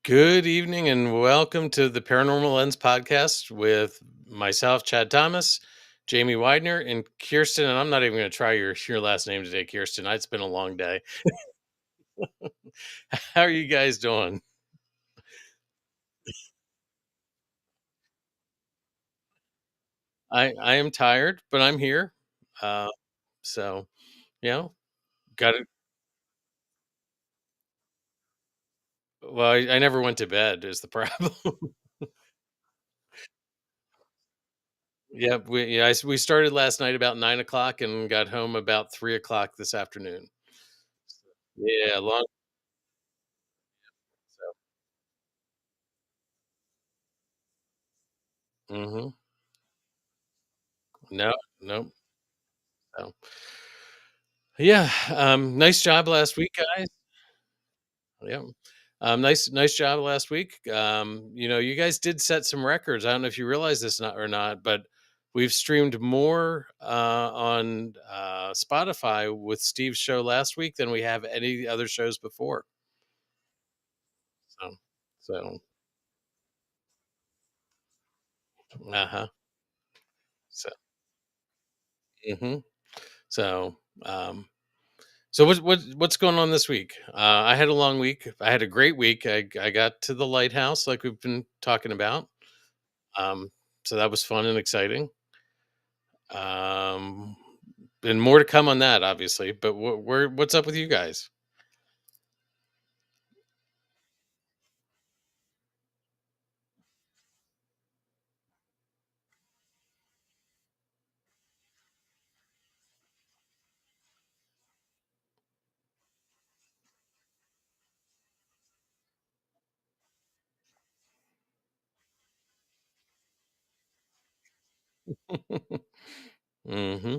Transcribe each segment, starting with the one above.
Good evening and welcome to the Paranormal Lens podcast with myself, Chad Thomas, Jamie Widener, and Kirstin. And I'm not even going to try your last name today, Kirstin. It's been a long day. How are you guys doing? I am tired, but I'm here. Uh, so you know, got it. Well, I never went to bed. Is the problem? Yep. We started last night about 9 o'clock and got home about 3 o'clock this afternoon. Yeah, long. So, no, no. So, yeah, nice job last week, guys. Yeah. Nice job last week. You guys did set some records. I don't know if you realize this or not, but we've streamed more on Spotify with Steve's show last week than we have any other shows before. So, so, uh-huh. So, hmm so, um, so what's going on this week? I had a long week. I had a great week. I got to the lighthouse like we've been talking about. Um, so that was fun and exciting. Um, and more to come on that, obviously. But what's up with you guys? hmm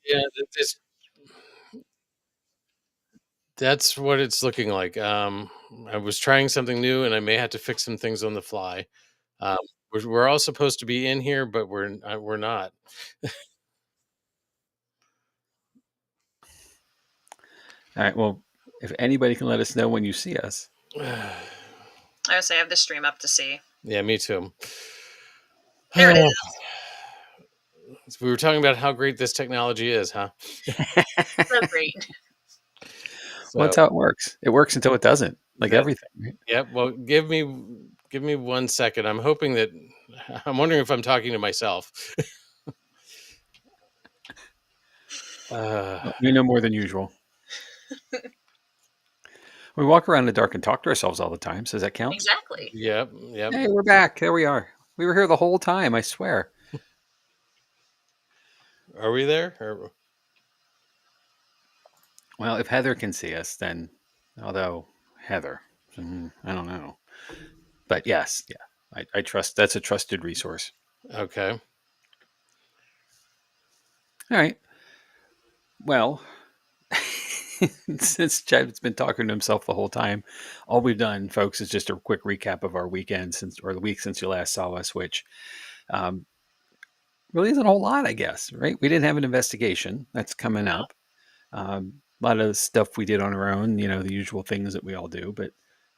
Yeah, that's what it's looking like. I was trying something new, and I may have to fix some things on the fly. Um, we're all supposed to be in here, but we're not. All right. Well, if anybody can let us know when you see us. I would say I have the stream up to see. Yeah, me too. There it is. We were talking about how great this technology is, huh? So great. Well, So, that's how it works. It works until it doesn't, like that, everything. Right? yep. Well, give me 1 second. I'm hoping that I'm wondering if I'm talking to myself. Uh, Well, we know more than usual. We walk around in the dark and talk to ourselves all the time. So does that count? Exactly. yep, yep. Hey, we're back. There we are. We were here the whole time. I swear. Are we there? Or, Well, if Heather can see us, then although Heather, I don't know. But yes, yeah, I trust. That's a trusted resource. okay. All right. Well, since Chad's been talking to himself the whole time, all we've done, folks, is just a quick recap of our weekend or the week since you last saw us, which um, really isn't a whole lot, I guess. Right? We didn't have an investigation that's coming up. A lot of stuff we did on our own, the usual things that we all do, but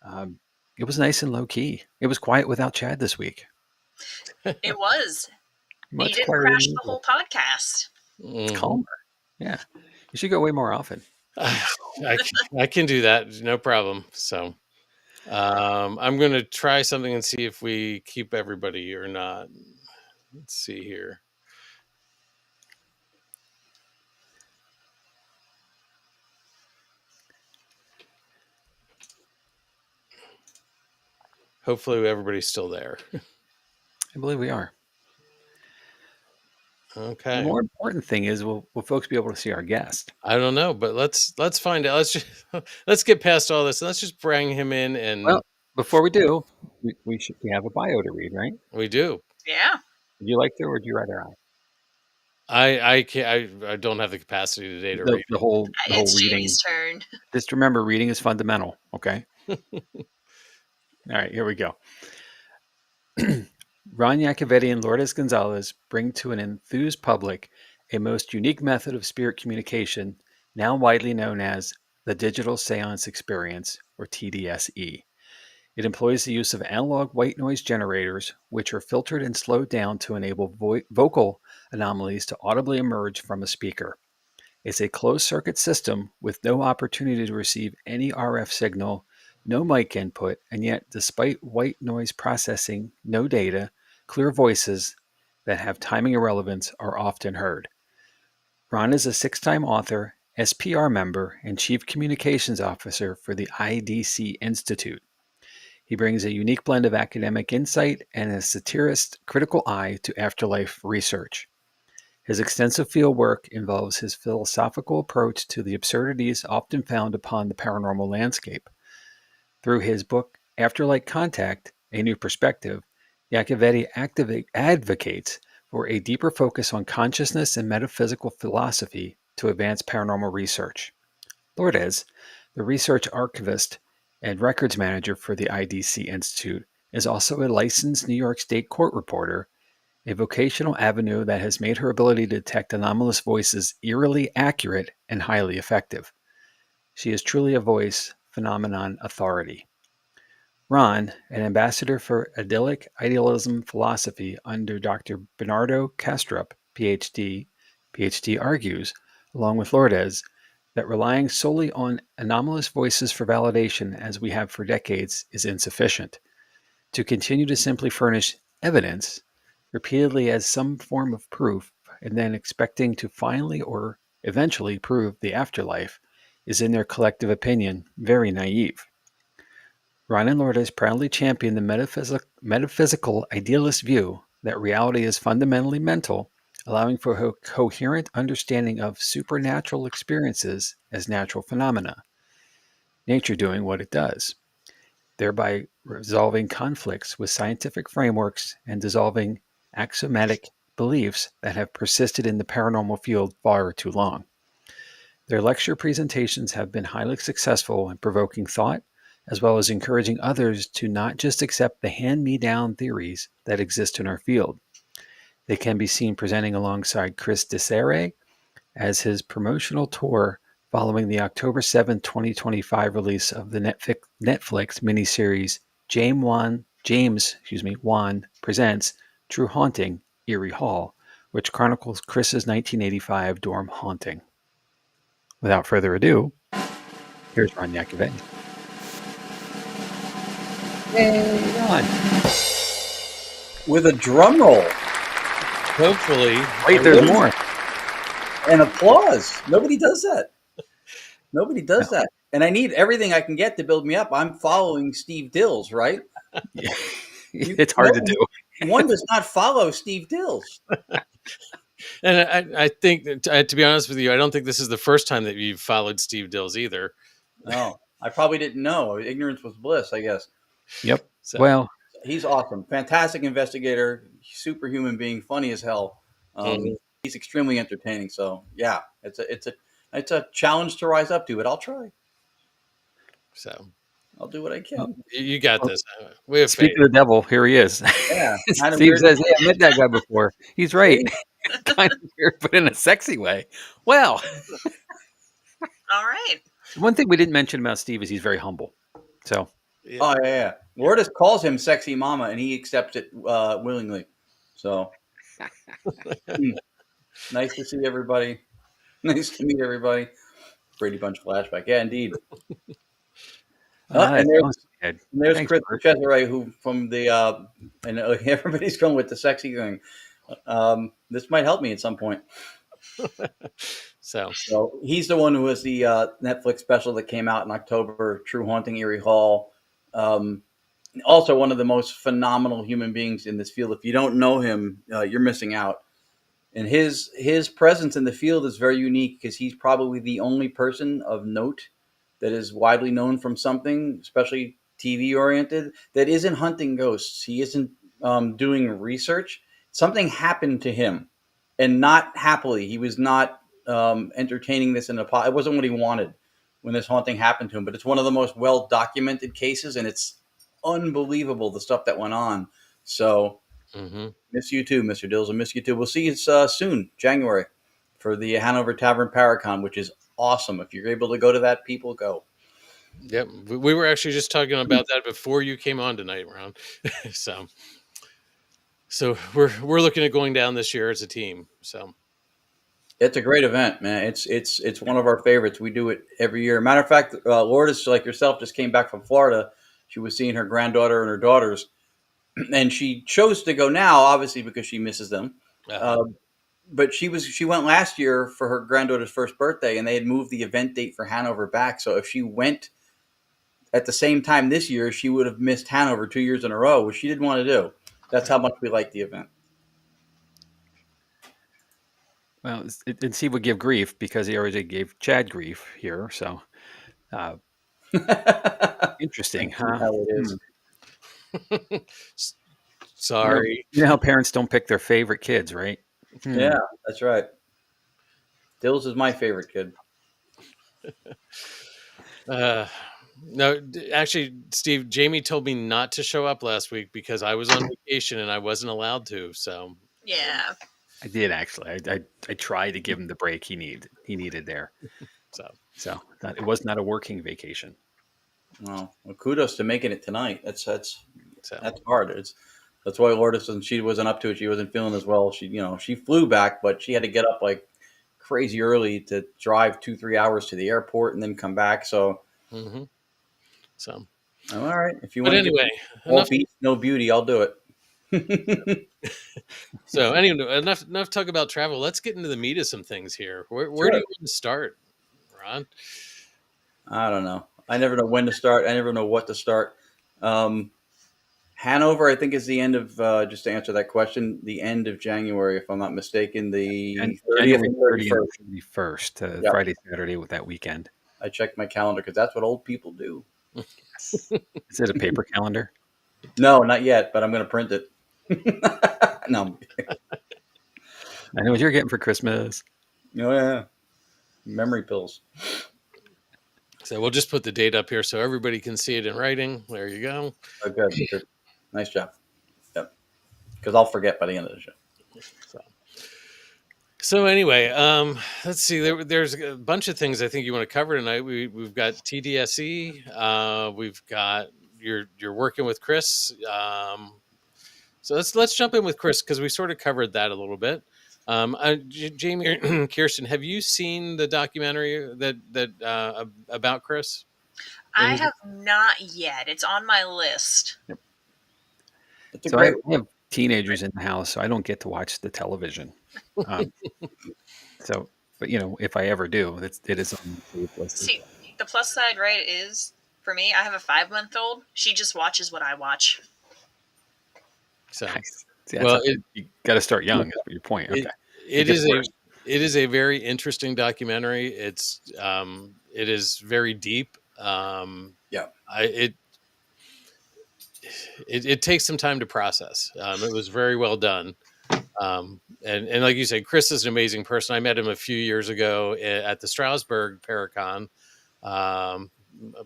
um, it was nice and low key. It was quiet without Chad this week. It was. He Much didn't quieter than crash the usual. whole podcast. It's Mhm. calmer. Yeah, you should go way more often. I can do that, no problem. So, I'm gonna try something and see if we keep everybody or not. Let's see here. Hopefully, everybody's still there. I believe we are. The Okay. more important thing is, will folks be able to see our guest? I don't know, but let's find out. Let's just let's get past all this and let's just bring him in Well, and before we do, we have a bio to read, right? We do. Yeah. Would you like to, or would you rather I? I can't. I don't have the capacity today to read The whole It's reading. Jamie's turn. Just remember, reading is fundamental. Okay. it. All right, here we go. Ron Yacovetti and Lourdes Gonzalez bring to an enthused public a most unique method of spirit communication, now widely known as the Digital Séance Experience, or TDSE. It employs the use of analog white noise generators, which are filtered and slowed down to enable vocal anomalies to audibly emerge from a speaker. It's a closed circuit system with no opportunity to receive any RF signal, no mic input, and yet, despite white noise processing, no data, clear voices that have timing irrelevance are often heard. Ron is a 6-time author, SPR member, and Chief Communications Officer for the IDC Institute. He brings a unique blend of academic insight and a satirist critical eye to afterlife research. His extensive field work involves his philosophical approach to the absurdities often found upon the paranormal landscape. Through his book, Afterlife Contact, A New Perspective, Yacovetti advocates for a deeper focus on consciousness and metaphysical philosophy to advance paranormal research. Lourdes, the research archivist and records manager for the IDC Institute, is also a licensed New York State court reporter, a vocational avenue that has made her ability to detect anomalous voices eerily accurate and highly effective. She is truly a voice phenomenon authority. Ron, an ambassador for idyllic idealism philosophy under Dr. Bernardo Kastrup, PhD, argues, along with Lourdes, that relying solely on anomalous voices for validation, as we have for decades, is insufficient. To continue to simply furnish evidence repeatedly as some form of proof and then expecting to finally or eventually prove the afterlife is, in their collective opinion, very naive. Ron and Lourdes proudly champion the metaphysical idealist view that reality is fundamentally mental, allowing for a coherent understanding of supernatural experiences as natural phenomena, nature doing what it does, thereby resolving conflicts with scientific frameworks and dissolving axiomatic beliefs that have persisted in the paranormal field far too long. Their lecture presentations have been highly successful in provoking thought, as well as encouraging others to not just accept the hand-me-down theories that exist in our field. They can be seen presenting alongside Chris DeSere as his promotional tour following the October 7, 2025 release of the Netflix miniseries James Wan Presents True Haunting, Erie Hall, which chronicles Chris's 1985 dorm haunting. Without further ado, here's Ron Yacovetti. Yay, Ron. With a drum roll Hopefully, Wait, there's more. and applause. Nobody does that. Nobody does that. And I need everything I can get to build me up. I'm following Steve Dills, right? Yeah. It's hard to do. One does not follow Steve Dills. and I think that, to be honest with you, I don't think this is the first time that you've followed Steve Dills either. No, I probably didn't know. Ignorance was bliss, I guess. Yep. So, Well, He's awesome. Fantastic investigator, superhuman being, funny as hell. He's extremely entertaining. So yeah, it's a challenge to rise up to, but I'll try. so I'll do what I can. you got this. We have faith. speaking of the devil, here he is. Yeah. Kind of Steve weird. says, "Hey, I met that guy before." He's right. Kind of weird, but in a sexy way. Well, All right. one thing we didn't mention about Steve is he's very humble. So, Yeah. Oh yeah. Lourdes calls him sexy mama, and he accepts it willingly. So nice to see everybody. Nice to meet everybody. Brady Bunch flashback. Yeah, indeed. And there's Thanks, Chris Bert. Cesare, who from the and everybody's going with the sexy thing. This might help me at some point. So So he's the one who was the Netflix special that came out in October, True Haunting Erie Hall. Also, one of the most phenomenal human beings in this field. If you don't know him, you're missing out. And his presence in the field is very unique because he's probably the only person of note that is widely known from something, especially TV oriented that isn't hunting ghosts. He isn't doing research. Something happened to him, and not happily. He was not entertaining this in a pot. It wasn't what he wanted when this haunting happened to him. But it's one of the most well documented cases, and it's unbelievable the stuff that went on. So Hmm. miss you too, Mr. Dills, and miss you too. We'll see you soon, January, for the Hanover Tavern Paracon, which is awesome. If you're able to go to that, people go. Yep, we were actually just talking about that before you came on tonight, Ron. so, so we're looking at going down this year as a team. So, It's a great event, man. It's one of our favorites. We do it every year. Matter of fact, Lourdes, like yourself, just came back from Florida. She was seeing her granddaughter and her daughters, and she chose to go now, obviously because she misses them. uh, Uh, but she went last year for her granddaughter's first birthday, and they had moved the event date for Hanover back. So if she went at the same time this year, she would have missed Hanover 2 years in a row, which she didn't want to do. That's how much we like the event. Well, and Steve would give grief because he already gave Chad grief here. So uh, interesting, huh? How it is. s- sorry. You know how parents don't pick their favorite kids, right? Yeah, that's right. Dills is my favorite kid. Uh, no, actually, Steve, Jamie told me not to show up last week because I was on vacation and I wasn't allowed to. So, Yeah. I did actually. I tried to give him the break he needed there. so So it was not a working vacation. Well, kudos to making it tonight. That's so hard. That's why Lourdes, and she wasn't up to it. She wasn't feeling as well. She flew back, but she had to get up like crazy early to drive 2-3 hours to the airport and then come back. So, hmm so. all right, if you But want to get anyway, all enough. beast, no beauty, I'll do it. So anyway, enough talk about travel. Let's get into the meat of some things here. Where do Sure. you want to start, Ron? I don't know. I never know when to start. I never know what to start. Hanover, I think, is the end of, just to answer that question, the end of January, if I'm not mistaken, the 30th January and 30th and 31st. 31st, Yep. Friday, Saturday with that weekend. I checked my calendar because that's what old people do. Yes. Is it a paper calendar? No, not yet, but I'm going to print it. No. I know what you're getting for Christmas. Oh, yeah. Memory pills. So we'll just put the date up here so everybody can see it in writing. There you go. Oh, good. Good. Nice job. Yep. Because I'll forget by the end of the show. So anyway, let's see. There's a bunch of things I think you want to cover tonight. We've got TDSE. We've got you're working with Chris. So let's jump in with Chris because we sort of covered that a little bit. Jamie or Kirstin, have you seen the documentary that about Chris? I have not yet. It's on my list. It's a So I great have teenagers in the house, so I don't get to watch the television. Um, so, but if I ever do, it is on the list. See, the plus side, right, is for me, I have a 5-month-old. She just watches what I watch. So Nice. See, well, you got to start young. Is your point? Okay. it gets is worse. it is a very interesting documentary. It is very deep. Yeah. It takes some time to process. It was very well done. And like you said, Chris is an amazing person. I met him a few years ago at the Strasbourg Paracon, a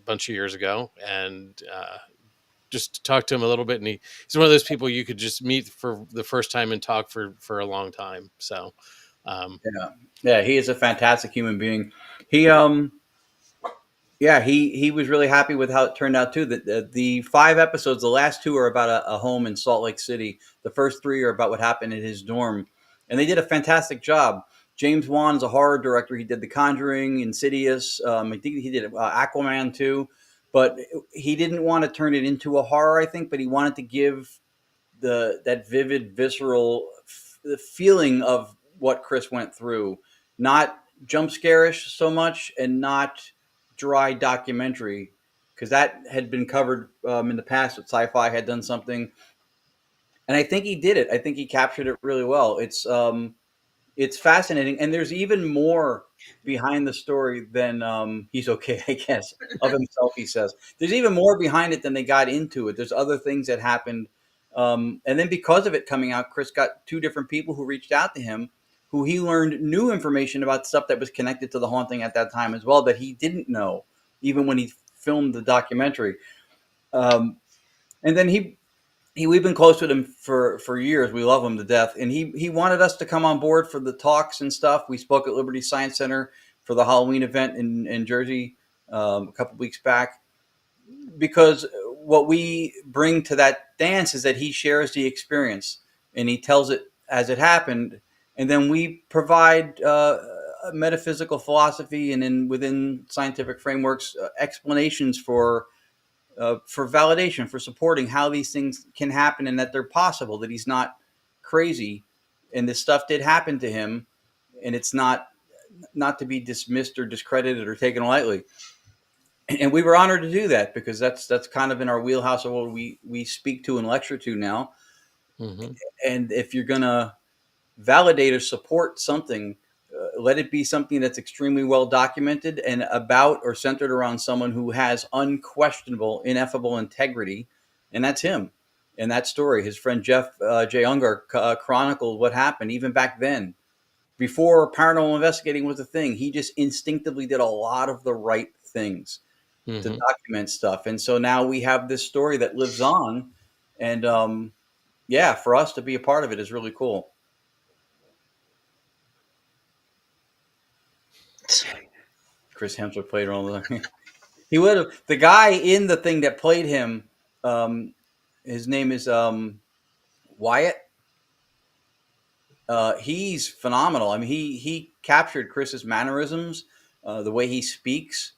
bunch of years ago, and just talked to him a little bit. And he's one of those people you could just meet for the first time and talk for a long time. So, Yeah, he is a fantastic human being. He was really happy with how it turned out too. The 5 episodes, the last 2 are about a home in Salt Lake City. The first 3 are about what happened in his dorm, and they did a fantastic job. James Wan is a horror director. He did The Conjuring, Insidious. I think he did Aquaman too, but he didn't want to turn it into a horror. I think, but he wanted to give that vivid, visceral the feeling of what Chris went through, not jump scarish so much, and not dry documentary, because that had been covered in the past with Sci-Fi had done something, and I think he did it. I think he captured it really well. It's fascinating, and there's even more behind the story than he's okay, I guess, of himself. He says there's even more behind it than they got into it. There's other things that happened, and then because of it coming out, Chris got two different people who reached out to him, who he learned new information about stuff that was connected to the haunting at that time as well that he didn't know, even when he filmed the documentary. Um, and then we've been close with him for years. We love him to death, and he wanted us to come on board for the talks and stuff. We spoke at Liberty Science Center for the Halloween event in Jersey a couple weeks back, because what we bring to that dance is that he shares the experience and he tells it as it happened, and then we provide metaphysical philosophy and then within scientific frameworks explanations for validation, for supporting how these things can happen and that they're possible, that he's not crazy. And this stuff did happen to him, and it's not to be dismissed or discredited or taken lightly. And we were honored to do that because that's kind of in our wheelhouse of what we speak to and lecture to now. Mm-hmm. And if you're going to validate or support something, let it be something that's extremely well documented and about or centered around someone who has unquestionable, ineffable integrity, and that's him. And that story, his friend Jeff J. Ungar chronicled what happened even back then, before paranormal investigating was a thing. He just instinctively did a lot of the right things to Mm-hmm. document stuff, and so now we have this story that lives on, and yeah, for us to be a part of it is really cool. Chris Hemsworth played all the. He would have, the guy in the thing that played him. Um, his name is Wyatt. He's phenomenal. I mean, he captured Chris's mannerisms, the way he speaks.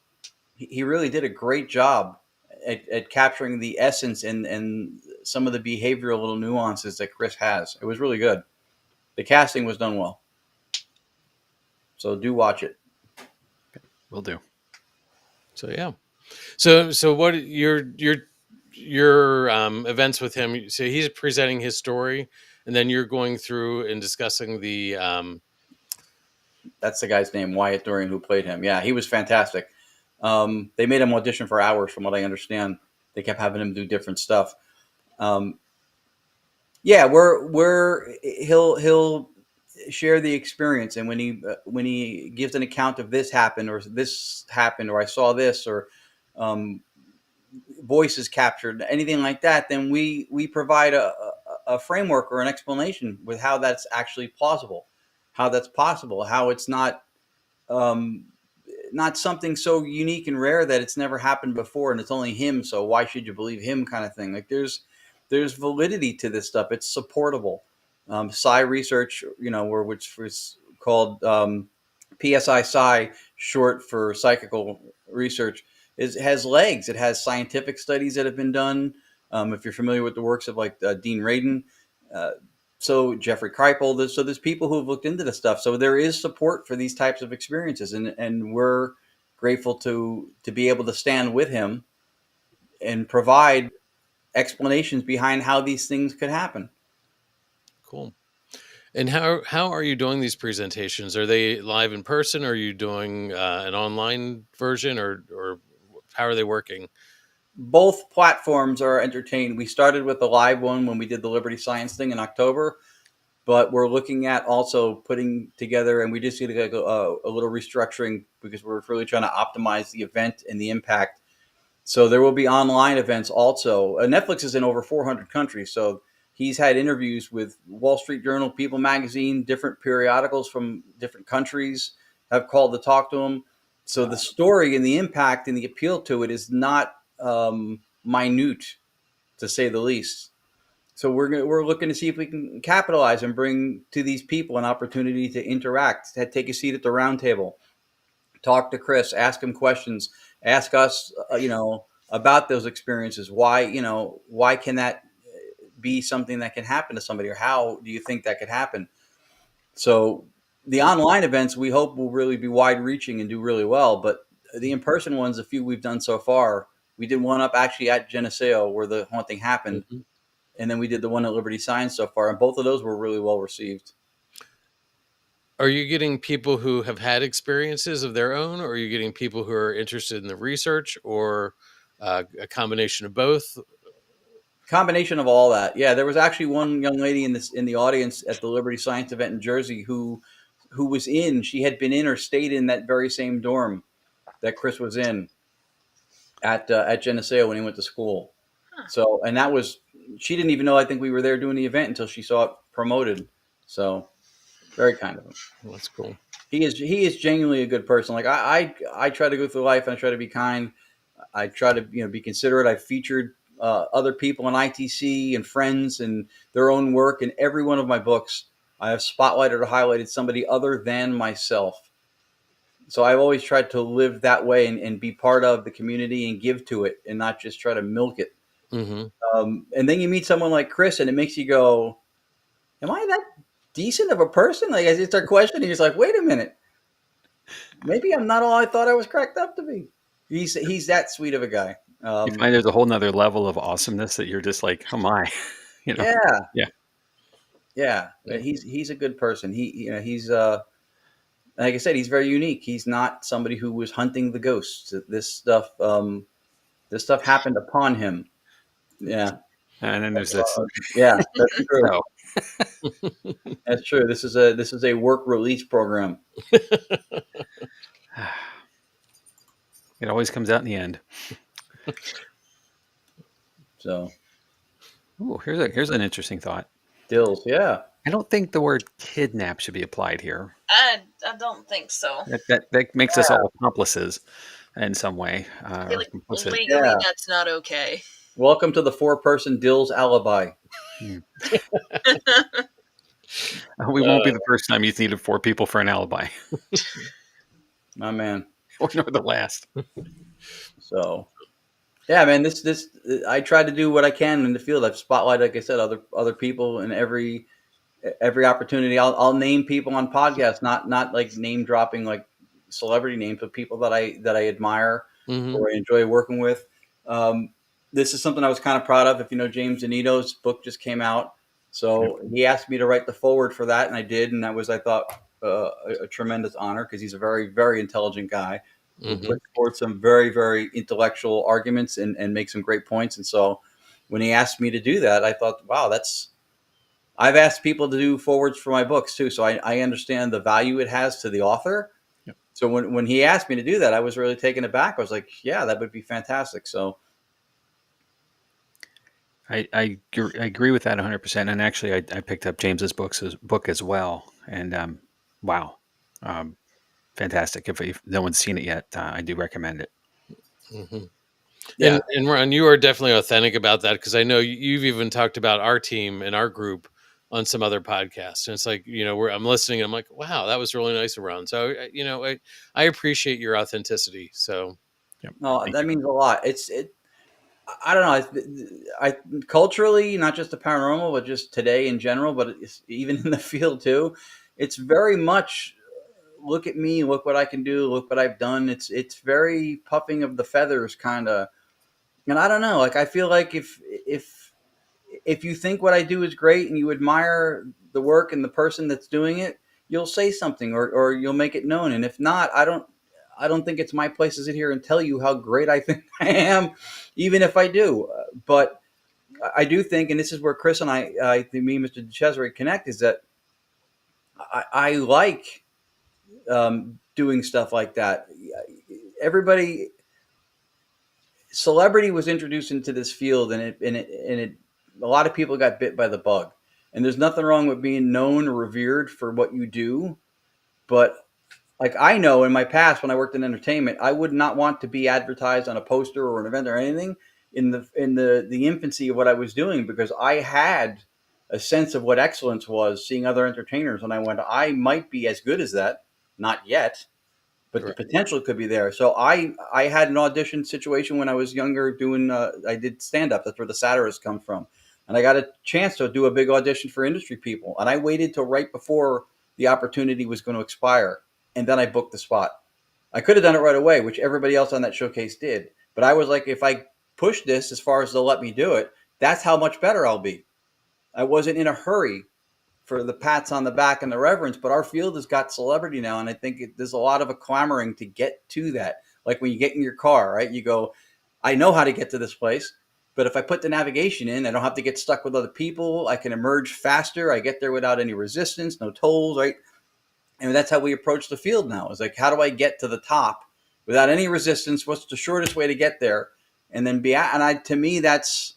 He really did a great job at capturing the essence and some of the behavioral little nuances that Chris has. It was really good. The casting was done well. So do watch it. Will do. So yeah. So what your events with him? So he's presenting his story, and then you're going through and discussing the. That's the guy's name, Wyatt Dorian, who played him. Yeah, he was fantastic. They made him audition for hours, from what I understand. They kept having him do different stuff. Um, yeah, he'll share the experience, and when he gives an account of this happened or I saw this or um, voices captured, anything like that, then we provide a framework or an explanation with how that's actually plausible, how that's possible, how it's um, not something so unique and rare that it's never happened before and it's only him, so why should you believe him, kind of thing. Like there's validity to this stuff. It's supportable. Psi research, which was called PSI Psi, short for psychical research, has legs. It has scientific studies that have been done. If you're familiar with the works of like Dean Radin, uh, so Jeffrey Kripal, there's people who have looked into this stuff. So there is support for these types of experiences, and we're grateful to be able to stand with him and provide explanations behind how these things could happen. Cool. And how are you doing these presentations? Are they live in person? Or are you doing an online version, or how are they working? Both platforms are entertained. We started with the live one when we did the Liberty Science thing in October, but we're looking at also putting together, and we just did a little restructuring because we're really trying to optimize the event and the impact. So there will be online events also. Netflix is in over 400 countries, so he's had interviews with Wall Street Journal, People Magazine, different periodicals from different countries have called to talk to him. So the story and the impact and the appeal to it is not minute, to say the least. So we're looking to see if we can capitalize and bring to these people an opportunity to interact, to take a seat at the round table, talk to Chris, ask him questions, ask us, about those experiences. Why can that be something that can happen to somebody, or how do you think that could happen? So the online events we hope will really be wide reaching and do really well, but the in-person ones, a few we've done so far, we did one up actually at Geneseo where the haunting happened. Mhm. And then we did the one at Liberty Science so far, and both of those were really well received. Are you getting people who have had experiences of their own, or are you getting people who are interested in the research, or a combination of both? Combination of all that. Yeah, there was actually one young lady in the audience at the Liberty Science event in Jersey who was in. She had been in or stayed in that very same dorm that Chris was in at Geneseo when he went to school. Huh. So, and that was, she didn't even know, I think we were there doing the event until she saw it promoted. So, very kind of him. Well, that's cool. He is genuinely a good person. Like I try to go through life and I try to be kind. I try to be considerate. I've featured other people in ITC and friends and their own work in every one of my books. I have spotlighted or highlighted somebody other than myself. So I've always tried to live that way and be part of the community and give to it and not just try to milk it. Mm-hmm. And then you meet someone like Chris and it makes you go, am I that decent of a person? Like as you start questioning, you're just like, wait a minute. Maybe I'm not all I thought I was cracked up to be. He's that sweet of a guy. You find there's a whole nother level of awesomeness that you're just like, oh my, Yeah. Yeah. Yeah. He's a good person. He's like I said, he's very unique. He's not somebody who was hunting the ghosts. This stuff happened upon him. Yeah. And then there's this. Yeah, that's true. So, That's true. This is a work release program. it always comes out in the end. So Ooh, here's an interesting thought. Dills, yeah. I don't think the word kidnap should be applied here. I don't think so. That makes us all accomplices in some way. I feel Or like complicit. legally Yeah. that's not okay. Welcome to the 4-person Dills alibi. We won't be the first time you've needed 4 people for an alibi, My man. or nor the last. So yeah, man, this I try to do what I can in the field. I've spotlighted, like I said, other people in every opportunity. I'll name people on podcasts, not like name dropping like celebrity names, but people that I admire Mm-hmm. or I enjoy working with. This is something I was kind of proud of. If you know James Anito's book just came out, so he asked me to write the foreword for that, and I did, and that was, I thought, a tremendous honor because he's a very, very intelligent guy. Mm-hmm. Puts forward some very, very intellectual arguments and makes some great points. And so when he asked me to do that, I thought, wow, I've asked people to do forwards for my books too. So I understand the value it has to the author. Yep. So when he asked me to do that, I was really taken aback. I was like, yeah, that would be fantastic. So I agree with that 100%. And actually, I picked up James's book as well. And wow, fantastic. If no one's seen it yet, I do recommend it. Mm-hmm. yeah, And Ron, you are definitely authentic about that because I know you've even talked about our team and our group on some other podcasts, and it's like where I'm listening, and I'm like, wow, that was really nice of Ron. So I appreciate your authenticity. So no, that means a lot. I don't know. I culturally, not just the paranormal, but just today in general, but even in the field too. It's very much look at me, look what I can do, look what I've done. It's very puffing of the feathers kind of. And I don't know. Like I feel like if you think what I do is great and you admire the work and the person that's doing it, you'll say something or you'll make it known. And if not, I don't think it's my place to sit here and tell you how great I think I am, even if I do. But I do think, and this is where Chris and I think me and Mr. DeCesare connect, is that I like doing stuff like that. Celebrity was introduced into this field, and a lot of people got bit by the bug. And there's nothing wrong with being known or revered for what you do, but like I know in my past when I worked in entertainment, I would not want to be advertised on a poster or an event or anything in the infancy of what I was doing because I had a sense of what excellence was seeing other entertainers, and I went, I might be as good as that, not yet, but Right. the potential could be there. So I had an audition situation when I was younger doing I did stand up. That's where the satirists come from, and I got a chance to do a big audition for industry people, and I waited till right before the opportunity was going to expire. And then I booked the spot. I could have done it right away, which everybody else on that showcase did. But I was like, if I push this as far as they'll let me do it, that's how much better I'll be. I wasn't in a hurry. for the pats on the back and the reverence, but our field has got celebrity now, and I think there's a lot of a clamoring to get to that. Like when you get in your car, right? You go, I know how to get to this place, but if I put the navigation in, I don't have to get stuck with other people. I can emerge faster. I get there without any resistance, no tolls, right? And that's how we approach the field now. It's like, how do I get to the top without any resistance? What's the shortest way to get there? And then to me, it's,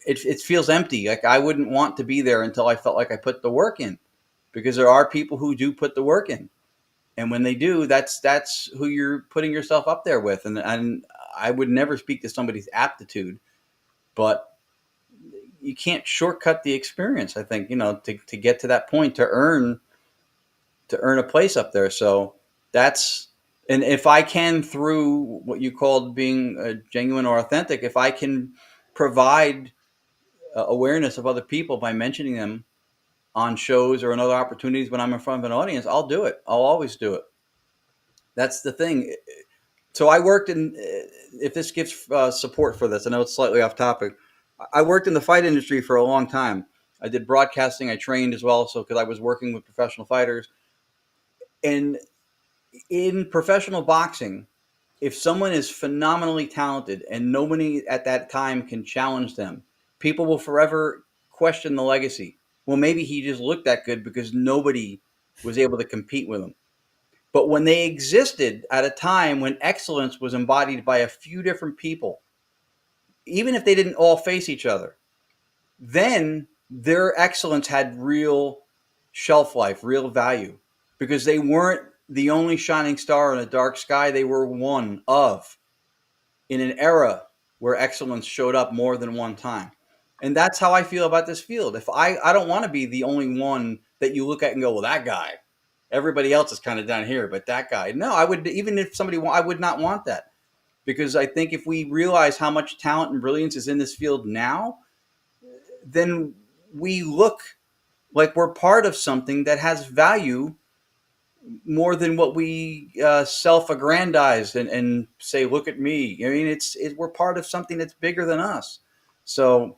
it feels empty. Like I wouldn't want to be there until I felt like I put the work in, because there are people who do put the work in. And when they do, that's who you're putting yourself up there with. And I would never speak to somebody's aptitude, but you can't shortcut the experience. I think, to get to that point, to earn a place up there. So and if I can, through what you called being genuine or authentic, if I can provide awareness of other people by mentioning them on shows or in other opportunities when I'm in front of an audience, I'll do it. I'll always do it. That's the thing. So I worked in, if this gives support for this, I know it's slightly off topic. I worked in the fight industry for a long time. I did broadcasting. I trained as well. So, because I was working with professional fighters. And in professional boxing, if someone is phenomenally talented and nobody at that time can challenge them, people will forever question the legacy. Well, maybe he just looked that good because nobody was able to compete with him. But when they existed at a time when excellence was embodied by a few different people, even if they didn't all face each other, then their excellence had real shelf life, real value, because they weren't the only shining star in a dark sky. They were one of, in an era where excellence showed up more than one time. And that's how I feel about this field. If I don't want to be the only one that you look at and go, well, that guy, everybody else is kind of down here, but that guy, no, I would, even if somebody, I would not want that, because I think if we realize how much talent and brilliance is in this field now, then we look like we're part of something that has value more than what we self-aggrandize and say, look at me. I mean, we're part of something that's bigger than us. So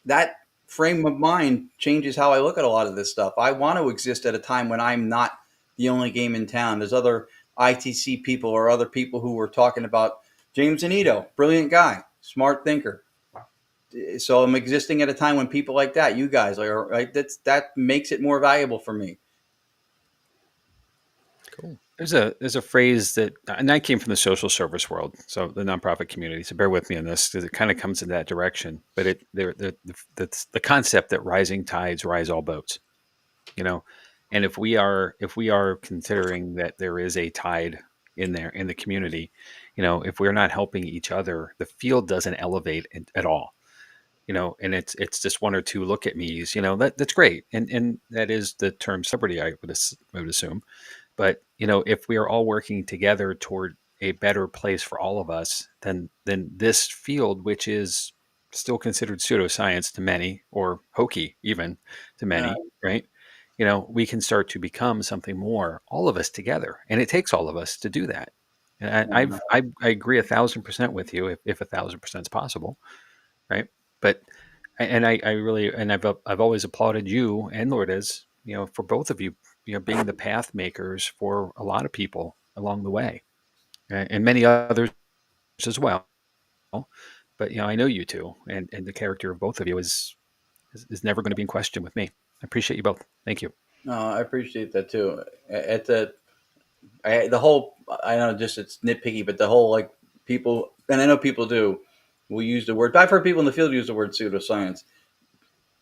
that frame of mind changes how I look at a lot of this stuff. I want to exist at a time when I'm not the only game in town. There's other ITC people or other people who were talking about James Anito, brilliant guy, smart thinker. So I'm existing at a time when people like that, you guys, are right. That makes it more valuable for me. Cool. There's a phrase that, and I came from the social service world, so the nonprofit community. So bear with me on this because it kind of comes in that direction. But that's the concept that rising tides rise all boats. And if we are considering that there is a tide in the community, if we're not helping each other, the field doesn't elevate at all. And it's just one or two look at me's. That's great, and that is the term celebrity, I would assume. But if we are all working together toward a better place for all of us, then this field, which is still considered pseudoscience to many, or hokey even to many, right? We can start to become something more, all of us together, and it takes all of us to do that. And I agree 1,000% with you, if 1,000% is possible, right? But I really, and I've always applauded you and Lourdes, for both of you, being the path makers for a lot of people along the way, and many others as well. But I know you two, and the character of both of you is never going to be in question with me. I appreciate you both. Thank you. No, I appreciate that too. The whole, I know, just it's nitpicky, but the whole, like, people, and I know people do, will use the word. I've heard people in the field use the word pseudoscience,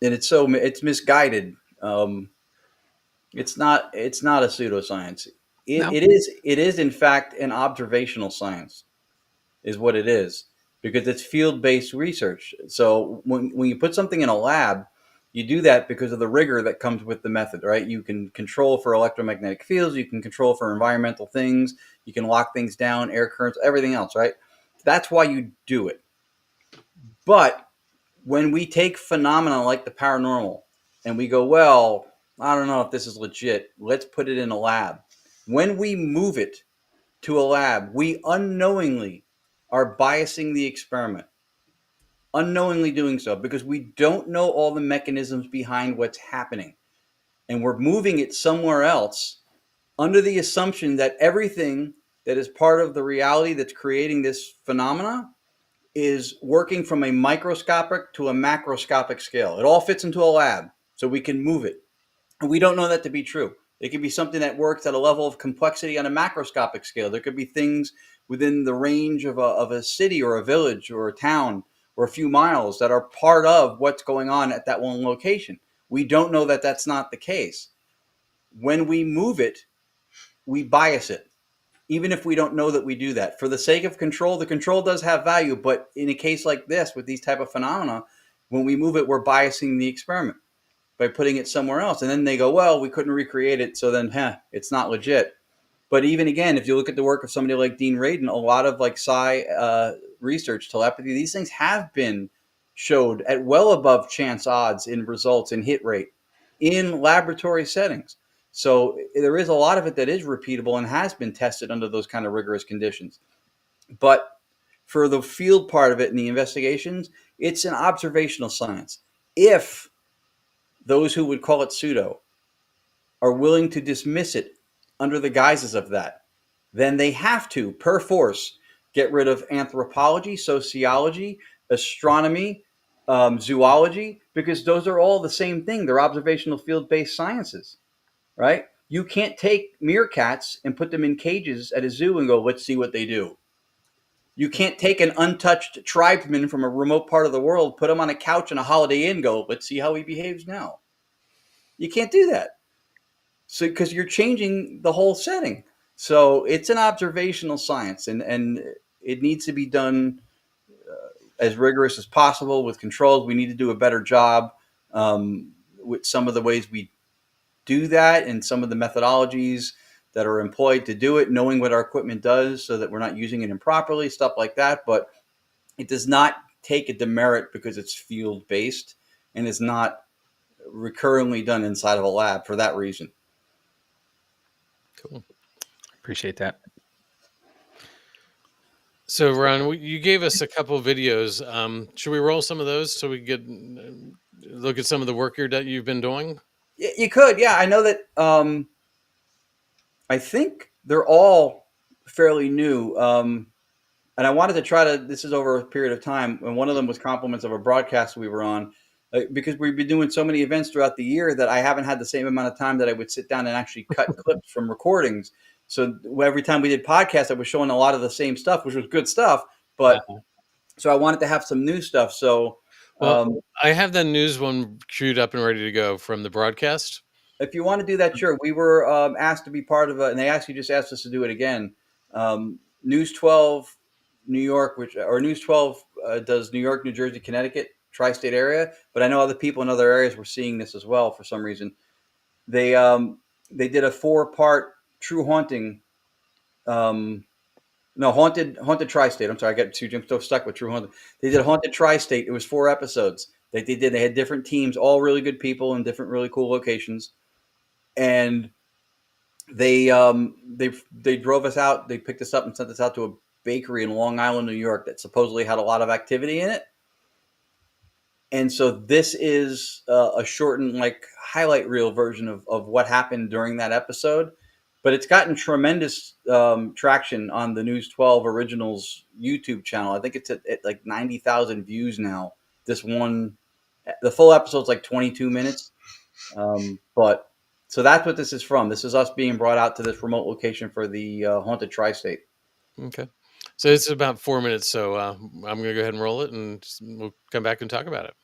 and it's misguided. It's not a pseudoscience. No. It is in fact an observational science, is what it is, because it's field-based research. So when you put something in a lab, you do that because of the rigor that comes with the method, right? You can control for electromagnetic fields, you can control for environmental things, you can lock things down, air currents, everything else, right? That's why you do it. But when we take phenomena like the paranormal and we go, well, I don't know if this is legit, let's put it in a lab. When we move it to a lab, we unknowingly are biasing the experiment. unknowingly doing so, because we don't know all the mechanisms behind what's happening. And we're moving it somewhere else under the assumption that everything that is part of the reality that's creating this phenomena is working from a microscopic to a macroscopic scale. It all fits into a lab, so we can move it. And we don't know that to be true. It could be something that works at a level of complexity on a macroscopic scale. There could be things within the range of a city or a village or a town or a few miles that are part of what's going on at that one location. We don't know that that's not the case. When we move it, we bias it, even if we don't know that we do that. For the sake of control, the control does have value, but in a case like this, with these type of phenomena, when we move it, we're biasing the experiment by putting it somewhere else. And then they go, well, we couldn't recreate it, so then it's not legit. But even again, if you look at the work of somebody like Dean Radin, a lot of like psi research, telepathy, these things have been showed at well above chance odds in results and hit rate in laboratory settings. So there is a lot of it that is repeatable and has been tested under those kind of rigorous conditions. But for the field part of it and the investigations, it's an observational science. If those who would call it pseudo are willing to dismiss it under the guises of that, then they have to, per force, get rid of anthropology, sociology, astronomy, zoology, because those are all the same thing. They're observational field-based sciences, right? You can't take meerkats and put them in cages at a zoo and go, let's see what they do. You can't take an untouched tribesman from a remote part of the world, put him on a couch in a Holiday Inn, go, let's see how he behaves now. You can't do that. So, because you're changing the whole setting. So it's an observational science, and it needs to be done as rigorous as possible with controls. We need to do a better job with some of the ways we do that and some of the methodologies that are employed to do it, knowing what our equipment does so that we're not using it improperly, stuff like that. But it does not take a demerit because it's field-based and is not recurringly done inside of a lab for that reason. Cool. Appreciate that. So, Ron, you gave us a couple of videos. Should we roll some of those so we can get look at some of the work you've been doing? You could, yeah. I know that. I think they're all fairly new, and I wanted to try to. This is over a period of time, and one of them was compliments of a broadcast we were on, because we've been doing so many events throughout the year that I haven't had the same amount of time that I would sit down and actually cut clips from recordings. So every time we did podcasts, I was showing a lot of the same stuff, which was good stuff. But so I wanted to have some new stuff. So, I have the news one queued up and ready to go from the broadcast. If you want to do that, sure. We were asked to be part of and they actually just asked us to do it again. News 12 New York, News 12 does New York, New Jersey, Connecticut, tri-state area. But I know other people in other areas were seeing this as well for some reason. They did a 4-part true haunting. Haunted tri-state. I'm sorry, I got I'm still stuck with true haunted. They did haunted tri-state. It was 4 episodes. They had different teams, all really good people in different really cool locations. And they drove us out. They picked us up and sent us out to a bakery in Long Island, New York that supposedly had a lot of activity in it. And so this is a shortened highlight reel version of what happened during that episode. But it's gotten tremendous traction on the News 12 Originals YouTube channel. I think it's at like 90,000 views now. The full episode's like 22 minutes. So that's what this is from. This is us being brought out to this remote location for the haunted tri-state. Okay. So it's about 4 minutes. So I'm going to go ahead and roll it, and we'll come back and talk about it.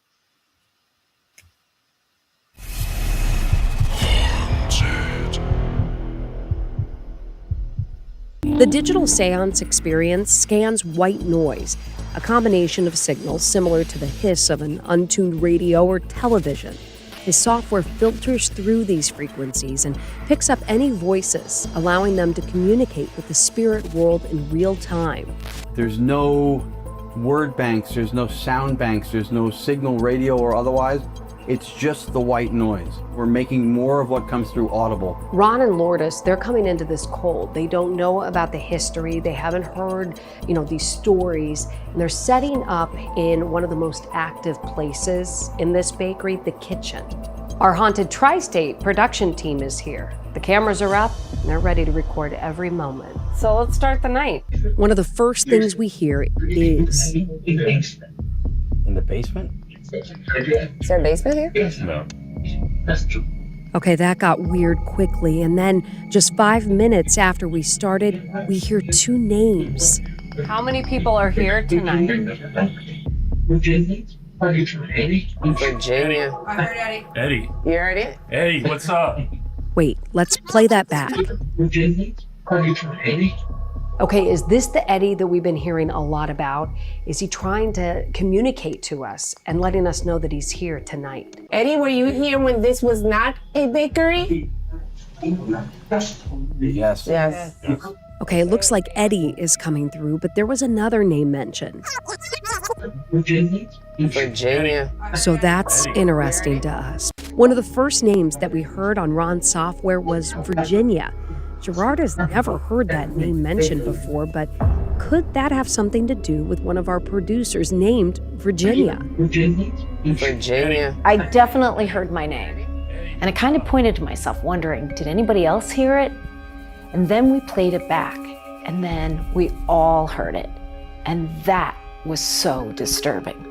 The Digital Séance Experience scans white noise, a combination of signals similar to the hiss of an untuned radio or television. His software filters through these frequencies and picks up any voices, allowing them to communicate with the spirit world in real time. There's no word banks, there's no sound banks, there's no signal radio or otherwise. It's just the white noise. We're making more of what comes through audible. Ron and Lourdes, they're coming into this cold. They don't know about the history. They haven't heard, these stories. And they're setting up in one of the most active places in this bakery, the kitchen. Our Haunted Tri-State production team is here. The cameras are up, and they're ready to record every moment. So let's start the night. One of the first things we hear is... In the basement? Is there a basement here? No. Okay, that got weird quickly, and then just 5 minutes after we started, we hear two names. How many people are here tonight? Virginia. I heard Eddie. Eddie. You heard it? Eddie, what's up? Wait, let's play that back. Virginia. Okay, is this the Eddie that we've been hearing a lot about? Is he trying to communicate to us and letting us know that he's here tonight? Eddie, were you here when this was not a bakery? Yes. Yes. Okay, it looks like Eddie is coming through, but there was another name mentioned. Virginia. So that's interesting to us. One of the first names that we heard on Ron's software was Virginia. Gerard has never heard that name mentioned before, but could that have something to do with one of our producers named Virginia? Virginia. I definitely heard my name. And I kind of pointed to myself, wondering, did anybody else hear it? And then we played it back, and then we all heard it. And that was so disturbing.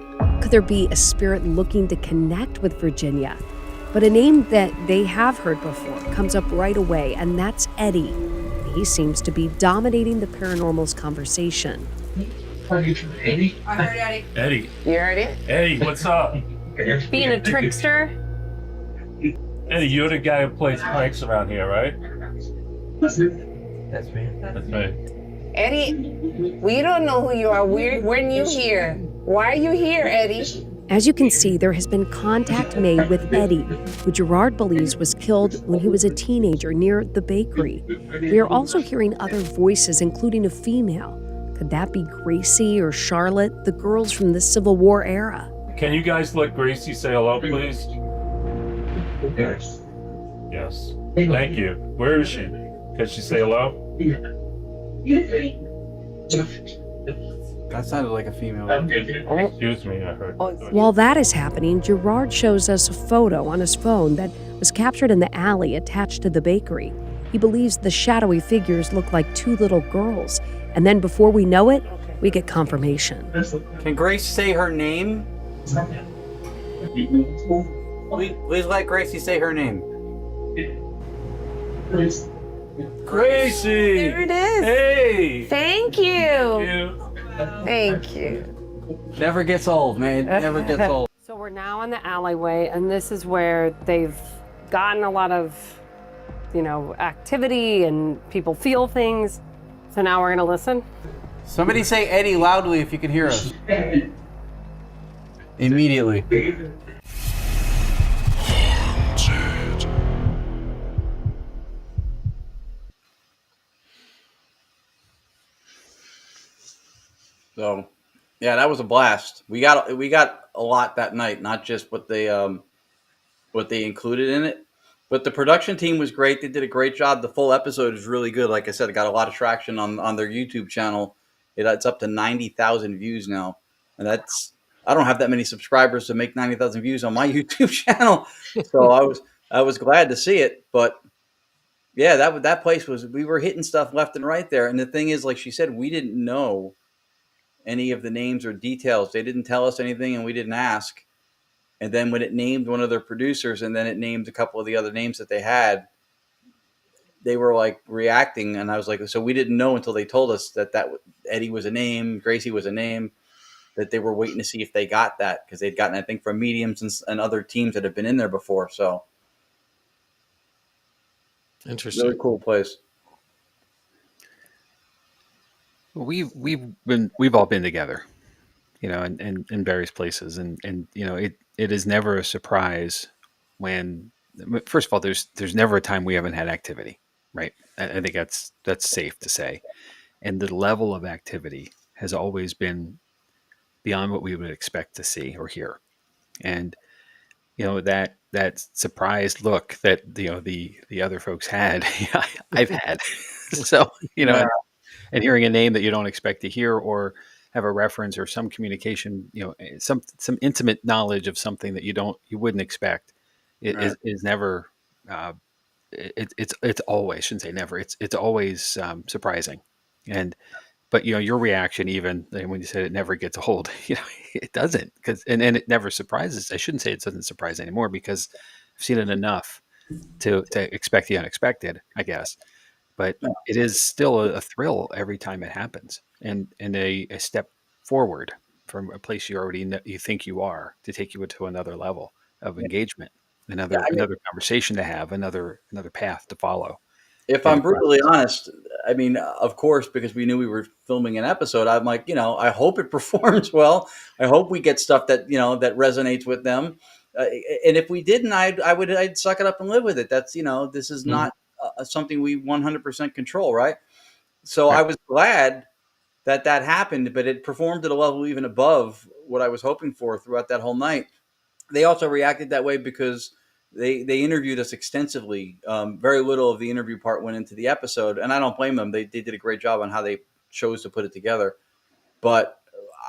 Could there be a spirit looking to connect with Virginia? But a name that they have heard before comes up right away, and that's Eddie. He seems to be dominating the paranormal's conversation. Eddie. I heard Eddie. Eddie. You heard it? Eddie, what's up? Being a trickster? Eddie, you're the guy who plays pranks around here, right? That's me. That's me. Eddie, we don't know who you are. We're new here. Why are you here, Eddie? As you can see, there has been contact made with Eddie, who Gerard believes was killed when he was a teenager near the bakery. We are also hearing other voices, including a female. Could that be Gracie or Charlotte, the girls from the Civil War era? Can you guys let Gracie say hello, please? Yes. Yes. Thank you. Where is she? Can she say hello? That sounded like a female. Excuse me, I heard. While that is happening, Gerard shows us a photo on his phone that was captured in the alley attached to the bakery. He believes the shadowy figures look like two little girls. And then before we know it, we get confirmation. Can Grace say her name? Please let Gracie say her name. Gracie! There it is. Hey! Thank you. Thank you. Never gets old, man. Never gets old. So we're now in the alleyway, and this is where they've gotten a lot of, activity and people feel things. So now we're gonna listen. Somebody say Eddie loudly if you can hear us. Immediately. So, yeah, that was a blast. We got a lot that night, not just what they included in it, but the production team was great. They did a great job. The full episode is really good. Like I said, it got a lot of traction on their YouTube channel. It's up to 90,000 views now, and I don't have that many subscribers to make 90,000 views on my YouTube channel. So I was glad to see it, but yeah, that place we were hitting stuff left and right there. And the thing is, like she said, we didn't know any of the names or details. They didn't tell us anything, and we didn't ask. And then when it named one of their producers, and then it named a couple of the other names that they had, they were like reacting, and I was like, so we didn't know until they told us that Eddie was a name, Gracie was a name, that they were waiting to see if they got that, because they'd gotten, I think, from mediums and other teams that have been in there before. So Interesting. really cool place. We've all been together, in various places, and it is never a surprise when, first of all, there's never a time we haven't had activity, right? I think that's safe to say, and the level of activity has always been beyond what we would expect to see or hear, and that surprised look that the other folks had, I've had. So, Yeah. and hearing a name that you don't expect to hear, or have a reference or some communication, some intimate knowledge of something that you wouldn't expect, Right. is never, uh, it's always, shouldn't say never, it's always surprising. And but your reaction, even when you said it never gets old, it doesn't, because and it never surprises. I shouldn't say it doesn't surprise anymore, because I've seen it enough to expect the unexpected, I guess. But Yeah. it is still a thrill every time it happens, and a step forward from a place you already you think you are, to take you to another level of Yeah. engagement, Yeah, I mean, another conversation to have, another path to follow if in the I'm brutally process. honest, I mean, of course, because we knew we were filming an episode, I'm like, I hope it performs well. I hope we get stuff that that resonates with them. And if we didn't, I'd suck it up and live with it. That's this is Mhm. not something we 100% control, right? So Right. I was glad that happened, but it performed at a level even above what I was hoping for throughout that whole night. They also reacted that way because they interviewed us extensively. Very little of the interview part went into the episode, and I don't blame them. They did a great job on how they chose to put it together. But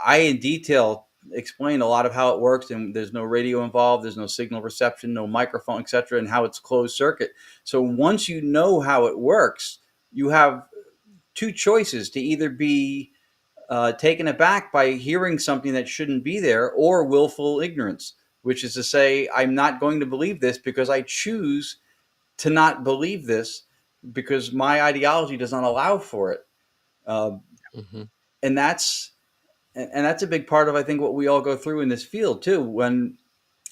I, in detail, explained a lot of how it works, and there's no radio involved, there's no signal reception, no microphone, etc., and how it's closed circuit. So once you know how it works, you have two choices: to either be taken aback by hearing something that shouldn't be there, or willful ignorance, which is to say, I'm not going to believe this because I choose to not believe this because my ideology does not allow for it. Uh, Mhm. and that's a big part of, I think, what we all go through in this field too. When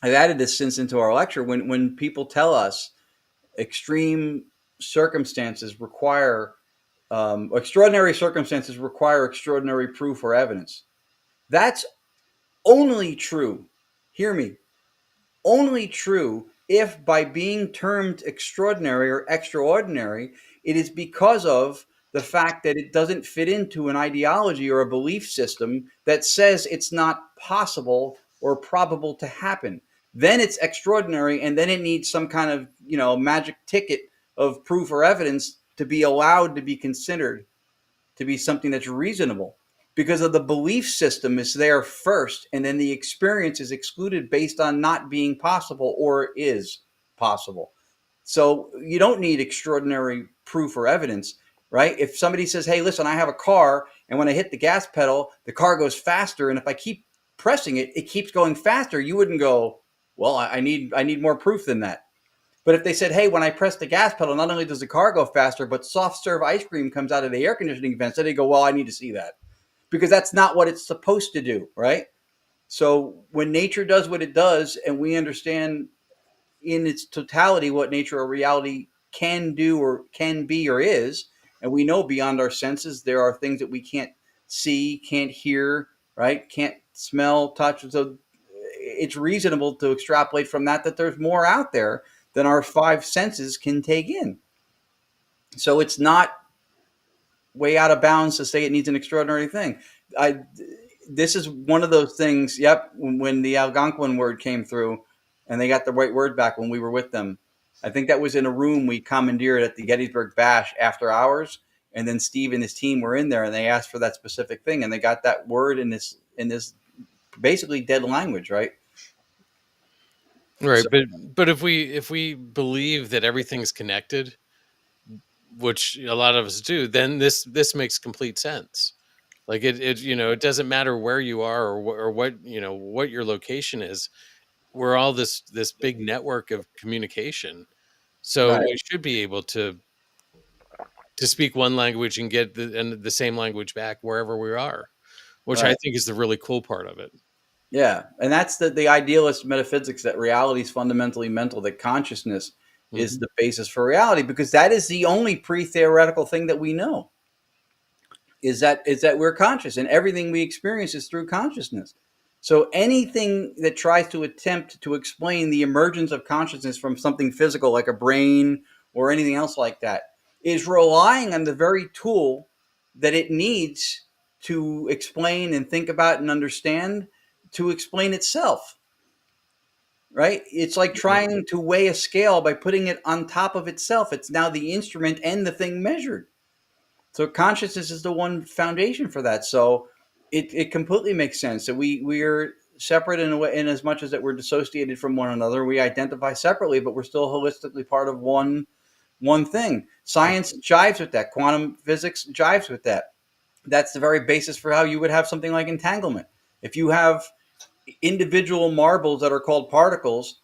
I've added this since into our lecture, when people tell us extreme circumstances require extraordinary circumstances require extraordinary proof or evidence, that's only true, hear me, only true if by being termed extraordinary or extraordinary, it is because of the fact that it doesn't fit into an ideology or a belief system that says it's not possible or probable to happen. Then it's extraordinary, and then it needs some kind of magic ticket of proof or evidence to be allowed to be considered to be something that's reasonable, because of the belief system is there first, and then the experience is excluded based on not being possible or is possible. So you don't need extraordinary proof or evidence, right? If somebody says, hey, listen, I have a car, and when I hit the gas pedal, the car goes faster, and if I keep pressing it, it keeps going faster, you wouldn't go, well, I need more proof than that. But if they said, hey, when I press the gas pedal, not only does the car go faster, but soft serve ice cream comes out of the air conditioning vents, so they go, well, I need to see that, because that's not what it's supposed to do, right? So when nature does what it does, and we understand in its totality what nature or reality can do or can be or is, and we know beyond our senses there are things that we can't see, can't hear, right? Can't smell, touch. So it's reasonable to extrapolate from that there's more out there than our five senses can take in. So it's not way out of bounds to say it needs an extraordinary thing. I This is one of those things. Yep, when the Algonquin word came through, and they got the right word back when we were with them. I think that was in a room we commandeered at the Gettysburg Bash after hours, and then Steve and his team were in there, and they asked for that specific thing, and they got that word in this basically dead language, right? Right, So but if we believe that everything's connected, which a lot of us do, then this makes complete sense. Like it doesn't matter where you are, or what your location is. We're all this big network of communication. So right, we should be able to speak one language and get the same language back wherever we are, which I right. think is the really cool part of it. Yeah, and that's the idealist metaphysics, that reality is fundamentally mental, that consciousness is Mhm. the basis for reality, because that is the only pre-theoretical thing that we know, is that we're conscious, and everything we experience is through consciousness. So anything that tries to attempt to explain the emergence of consciousness from something physical like a brain or anything else like that is relying on the very tool that it needs to explain and think about and understand, to explain itself. right? It's like trying to weigh a scale by putting it on top of itself. It's now the instrument and the thing measured. So consciousness is the one foundation for that. So it completely makes sense that we are separate in a way, in as much as that we're dissociated from one another. We identify separately, but we're still holistically part of one thing. Science jives with that. Quantum physics jives with that. That's the very basis for how you would have something like entanglement. If you have individual marbles that are called particles,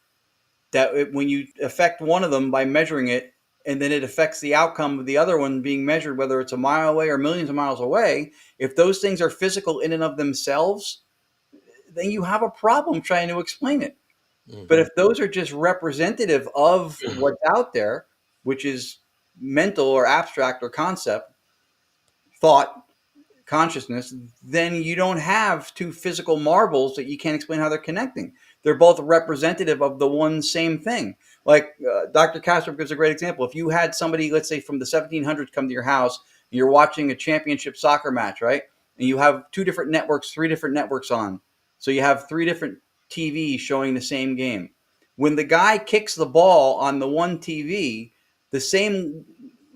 when you affect one of them by measuring it, and then it affects the outcome of the other one being measured, whether it's a mile away or millions of miles away, if those things are physical in and of themselves, then you have a problem trying to explain it. But if those are just representative of what's out there, which is mental or abstract or concept, thought, consciousness, then you don't have two physical marbles that you can't explain how they're connecting. They're both representative of the one same thing. Like Dr. Castro gives a great example. If you had somebody, let's say from the 1700s, come to your house, and you're watching a championship soccer match, right? And you have two different networks, three different networks on. So you have three different TVs showing the same game. When the guy kicks the ball on the one TV, the same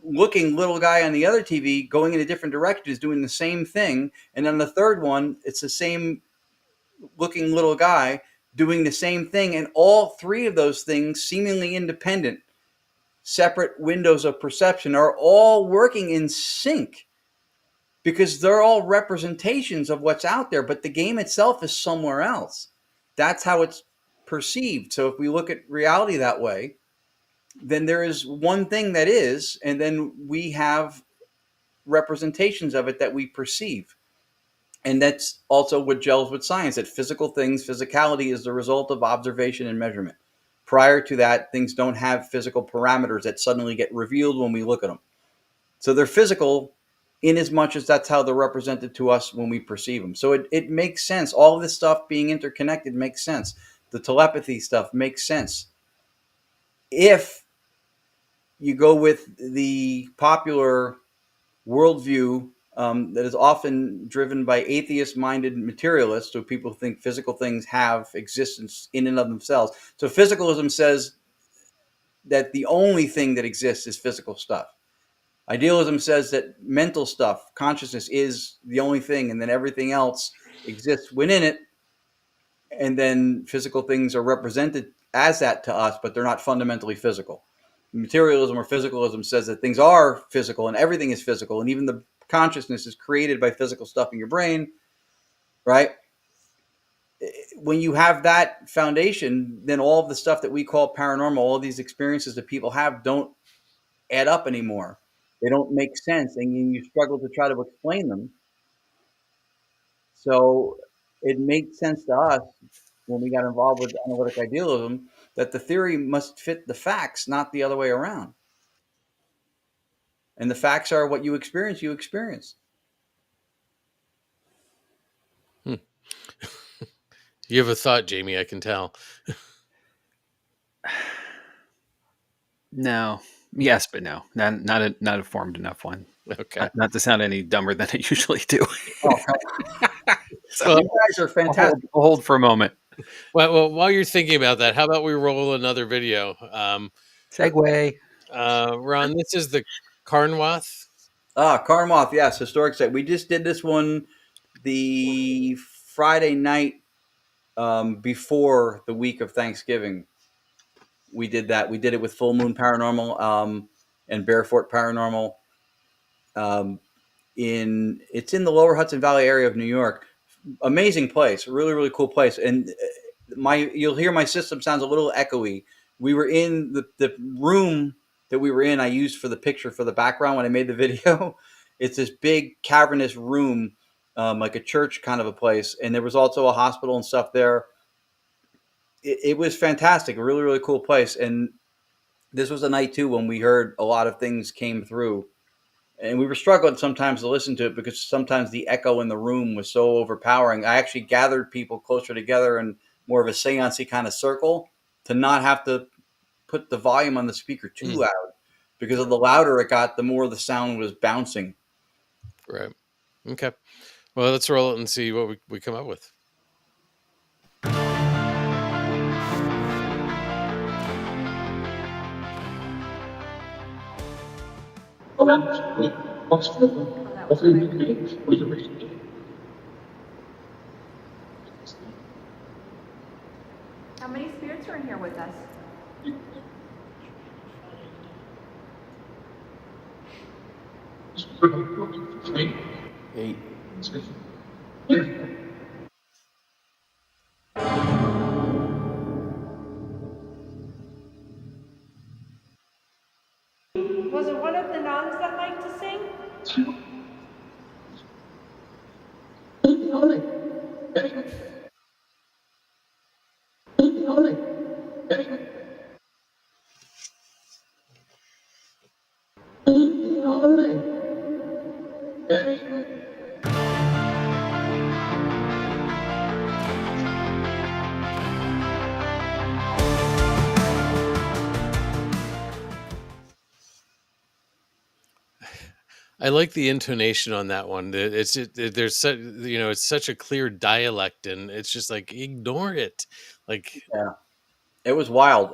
looking little guy on the other TV going in a different direction is doing the same thing. And on the third one, it's the same looking little guy doing the same thing. And all three of those things, seemingly independent, separate windows of perception, are all working in sync because they're all representations of what's out there. But the game itself is somewhere else. That's how it's perceived. So if we look at reality that way, then there is one thing that is, and then we have representations of it that we perceive. And that's also what gels with science, that physical things, physicality is the result of observation and measurement. Prior to that, things don't have physical parameters that suddenly get revealed when we look at them. So they're physical in as much as that's how they're represented to us when we perceive them. So it makes sense. All of this stuff being interconnected makes sense. The telepathy stuff makes sense. If you go with the popular worldview that is often driven by atheist-minded materialists, so people think physical things have existence in and of themselves. So physicalism says that the only thing that exists is physical stuff. Idealism says that mental stuff, consciousness, is the only thing, and then everything else exists within it, and then physical things are represented as that to us, but they're not fundamentally physical. Materialism or physicalism says that things are physical and everything is physical, and even the consciousness is created by physical stuff in your brain, right? When you have that foundation, then all of the stuff that we call paranormal, all these experiences that people have, don't add up anymore. They don't make sense, and you struggle to try to explain them. So it made sense to us when we got involved with analytic idealism that the theory must fit the facts, not the other way around. And the facts are what you experience, you experience. You have a thought, Jamie, I can tell. No. Yes, but no. Not a formed enough one. Okay. Not to sound any dumber than I usually do. Oh, so you guys are fantastic. I'll hold for a moment. Well, while you're thinking about that, how about we roll another video? Segue. Ron, this is the Carnwath. Carnwath, yes, historic site. We just did this one the Friday night before the week of Thanksgiving. We did that. We did it with Full Moon Paranormal and Bearfort Paranormal. It's in the Lower Hudson Valley area of New York. Amazing place, really, really cool place. And you'll hear my system sounds a little echoey. We were in the room that we were in. I used for the picture for the background when I made the video. It's this big cavernous room, like a church kind of a place. And there was also a hospital and stuff there. It was fantastic, a really, really cool place. And this was a night too when we heard a lot of things came through. And we were struggling sometimes to listen to it because sometimes the echo in the room was so overpowering. I actually gathered people closer together in more of a seance-y kind of circle to not have to put the volume on the speaker too loud, because of the louder it got, the more the sound was bouncing. Right. Okay. Well, let's roll it and see what we come up with. How many spirits are in here with us? Eight. Was it one of the nuns that liked to sing? I like the intonation on that one. There's such, it's such a clear dialect, and it's just like ignore it. Like, Yeah, it was wild.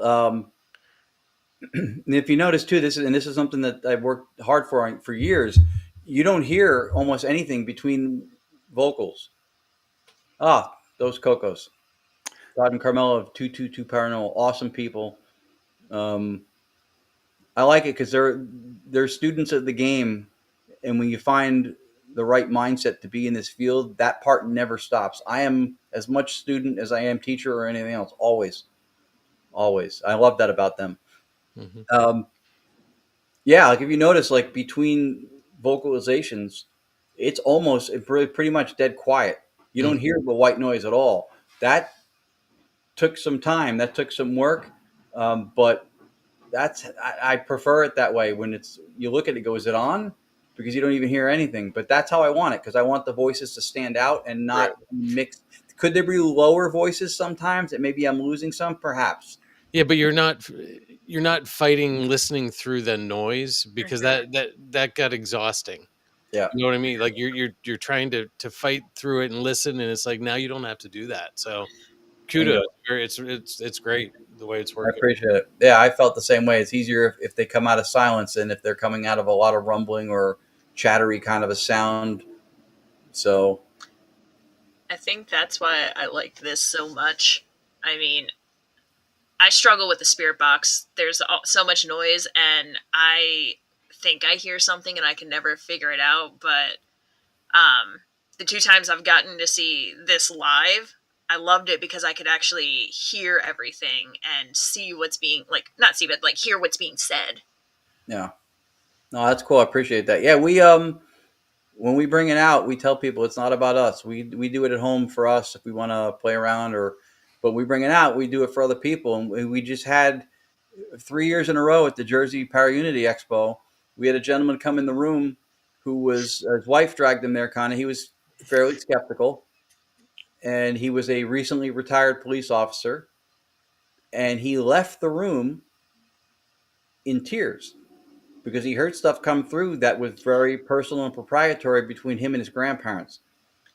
And if you notice too, this is something that I've worked hard for years. You don't hear almost anything between vocals. Ah, those Cocos, Todd and Carmelo of 222 Paranormal, awesome people. I like it because they're students of the game, and when you find the right mindset to be in this field, that part never stops. I am as much student as I am teacher or anything else. Always, always. I love that about them. mhm. Yeah, like if you notice, like between vocalizations, it's almost pretty much dead quiet. You don't hear the white noise at all. That took some time. That took some work, but I prefer it that way. When it's you look at it, go, is it on? Because you don't even hear anything. But that's how I want it because I want the voices to stand out and Right. not mix. Could there be lower voices sometimes that maybe I'm losing some? Perhaps. Yeah, but you're not fighting listening through the noise, because that got exhausting. Yeah. You know what I mean? Like you're trying to fight through it and listen, and it's like now you don't have to do that. So kudos. Bingo. It's great the way it's I working. appreciate it. Yeah, I felt the same way. It's easier if they come out of silence than if they're coming out of a lot of rumbling or chattery kind of a sound. So I think that's why I like this so much. I mean, I struggle with the spirit box. There's so much noise, and I think I hear something, and I can never figure it out. But the 2 times I've gotten to see this live, I loved it because I could actually hear everything and see what's being, like, not see, but like hear what's being said. yeah, no, that's cool. I appreciate that. Yeah, we when we bring it out, we tell people it's not about us. We do it at home for us if we want to play around, or but we bring it out, we do it for other people. And we just had 3 years in a row at the Jersey Para Unity Expo. We had a gentleman come in the room who was his wife dragged him there. Kind of, he was fairly skeptical, and he was a recently retired police officer, and he left the room in tears because he heard stuff come through that was very personal and proprietary between him and his grandparents.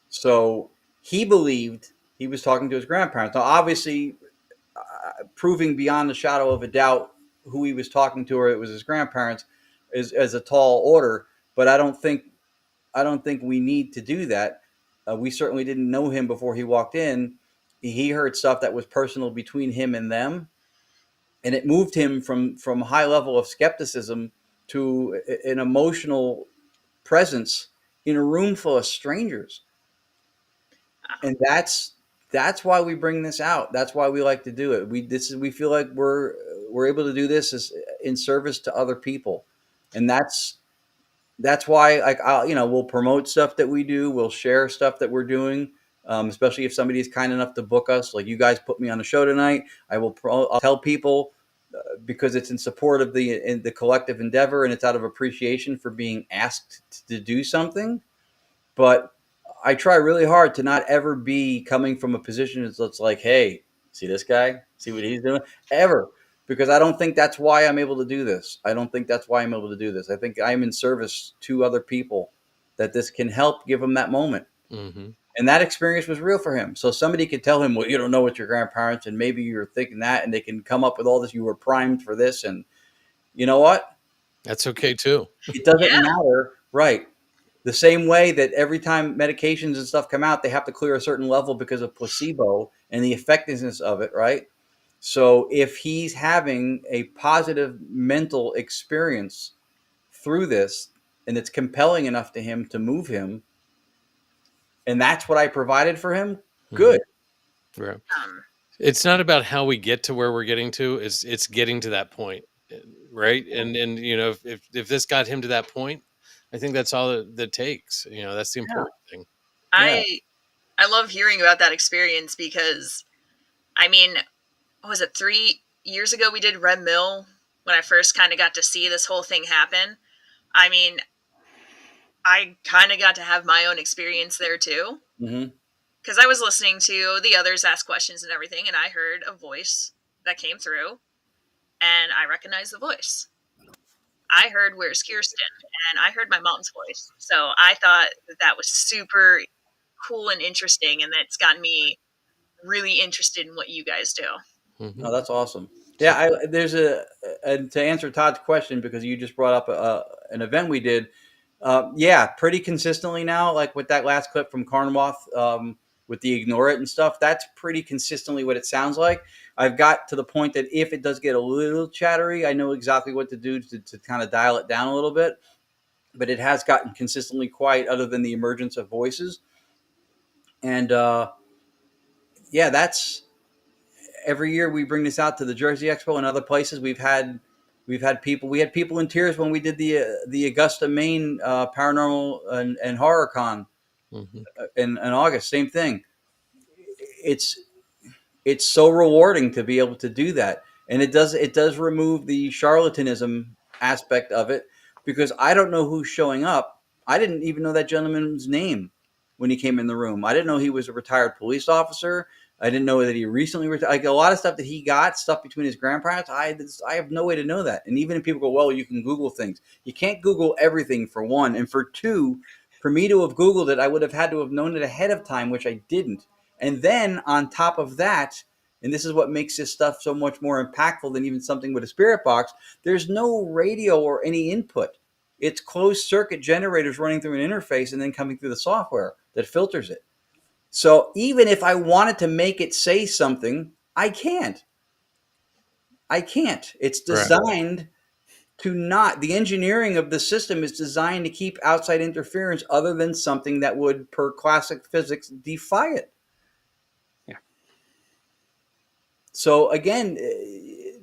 So he believed he was talking to his grandparents. Now, obviously, proving beyond the shadow of a doubt who he was talking to or it was his grandparents is as a tall order. But I don't think we need to do that. We certainly didn't know him before he walked in. He heard stuff that was personal between him and them, and it moved him from a high level of skepticism to an emotional presence in a room full of strangers. And that's why we bring this out. That's why we like to do it. We feel like we're able to do this as in service to other people, and that's why, like, we'll promote stuff that we do. We'll share stuff that we're doing, especially if somebody is kind enough to book us. Like you guys put me on the show tonight. I'll tell people because it's in support of the collective endeavor, and it's out of appreciation for being asked to do something. But I try really hard to not ever be coming from a position that's like, hey, see this guy? See what he's doing? Ever. Because I don't think that's why I'm able to do this. I don't think that's why I'm able to do this. I think I'm in service to other people that this can help give them that moment. Hmm. And that experience was real for him. So somebody could tell him, well, you don't know what your grandparents, and maybe you're thinking that, and they can come up with all this. You were primed for this. And you know what? That's okay too. It doesn't Yeah. matter, right? The same way that every time medications and stuff come out, they have to clear a certain level because of placebo and the effectiveness of it, right? So if he's having a positive mental experience through this and it's compelling enough to him to move him, and that's what I provided for him, good. Right. Um, It's not about how we get to where we're getting to. It's getting to that point, right? And if this got him to that point, I think that's all that takes. That's the Yeah. important thing. Yeah. I love hearing about that experience because, I mean, what was it, 3 years ago we did Red Mill when I first kind of got to see this whole thing happen. I mean, I kind of got to have my own experience there too. Mm-hmm. Because I was listening to the others ask questions and everything, and I heard a voice that came through, and I recognized the voice. I heard "Where's Kirstin?" and I heard my mom's voice. So I thought that was super cool and interesting, and that's gotten me really interested in what you guys do. Oh, that's awesome. Yeah, there's to answer Todd's question, because you just brought up an event we did. Yeah, pretty consistently now, like with that last clip from Carnwath, with the ignore it and stuff, that's pretty consistently what it sounds like. I've got to the point that if it does get a little chattery, I know exactly what to do to kind of dial it down a little bit. But it has gotten consistently quiet, other than the emergence of voices. And yeah, that's every year we bring this out to the Jersey Expo and other places. We had people in tears when we did the Augusta, Maine paranormal and horror con in August. Same thing. It's so rewarding to be able to do that, and it does remove the charlatanism aspect of it, because I don't know who's showing up. I didn't even know that gentleman's name when he came in the room. I didn't know he was a retired police officer. I didn't know that he recently retired. Like a lot of stuff that he got, stuff between his grandparents, I have no way to know that. And even if people go, well, you can Google things. You can't Google everything, for one. And for two, for me to have Googled it, I would have had to have known it ahead of time, which I didn't. And then on top of that, and this is what makes this stuff so much more impactful than even something with a spirit box, there's no radio or any input. It's closed circuit generators running through an interface and then coming through the software that filters it. So even if I wanted to make it say something, I can't. It's designed to not. The engineering of the system is designed to keep outside interference other than something that would, per classic physics, defy it. Yeah. So again,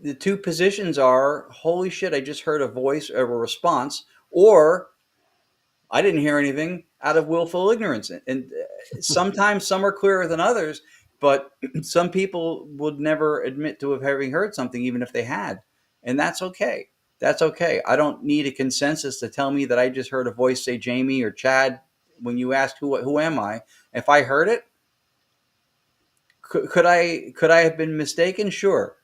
the two positions are, holy shit, I just heard a voice or a response, or I didn't hear anything, out of willful ignorance. And sometimes some are clearer than others, but some people would never admit to having heard something, even if they had. And that's okay. That's okay. I don't need a consensus to tell me that I just heard a voice say Jamie or Chad when you asked who am I. If I heard it, could I have been mistaken? Sure.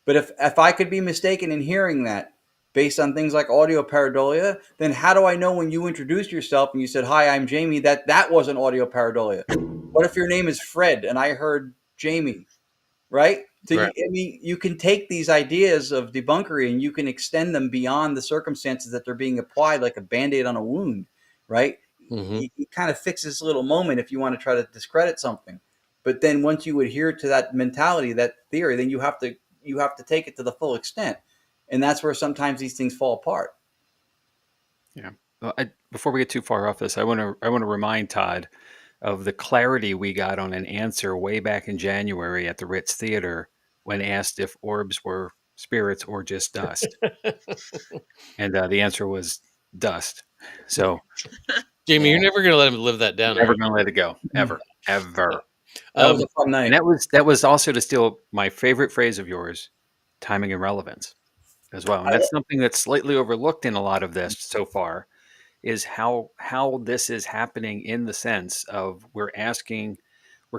But if I could be mistaken in hearing that based on things like audio pareidolia, then how do I know when you introduced yourself and you said, hi, I'm Jamie, that wasn't audio pareidolia? What if your name is Fred and I heard Jamie, right? So Right. you can take these ideas of debunkery and you can extend them beyond the circumstances that they're being applied, like a Band-Aid on a wound, right? You kind of fix this little moment if you want to try to discredit something. But then once you adhere to that mentality, that theory, then you have to take it to the full extent. And that's where sometimes these things fall apart. Yeah. Well, before we get too far off this, I want to remind Todd of the clarity we got on an answer way back in January at the Ritz Theater when asked if orbs were spirits or just dust. And the answer was dust. So, Jamie, you're never going to let him live that down. Never going to let it go. Ever. Ever. That was a fun night. And that was also, to steal my favorite phrase of yours, timing and relevance as well. And that's something that's slightly overlooked in a lot of this so far, is how this is happening, in the sense of we're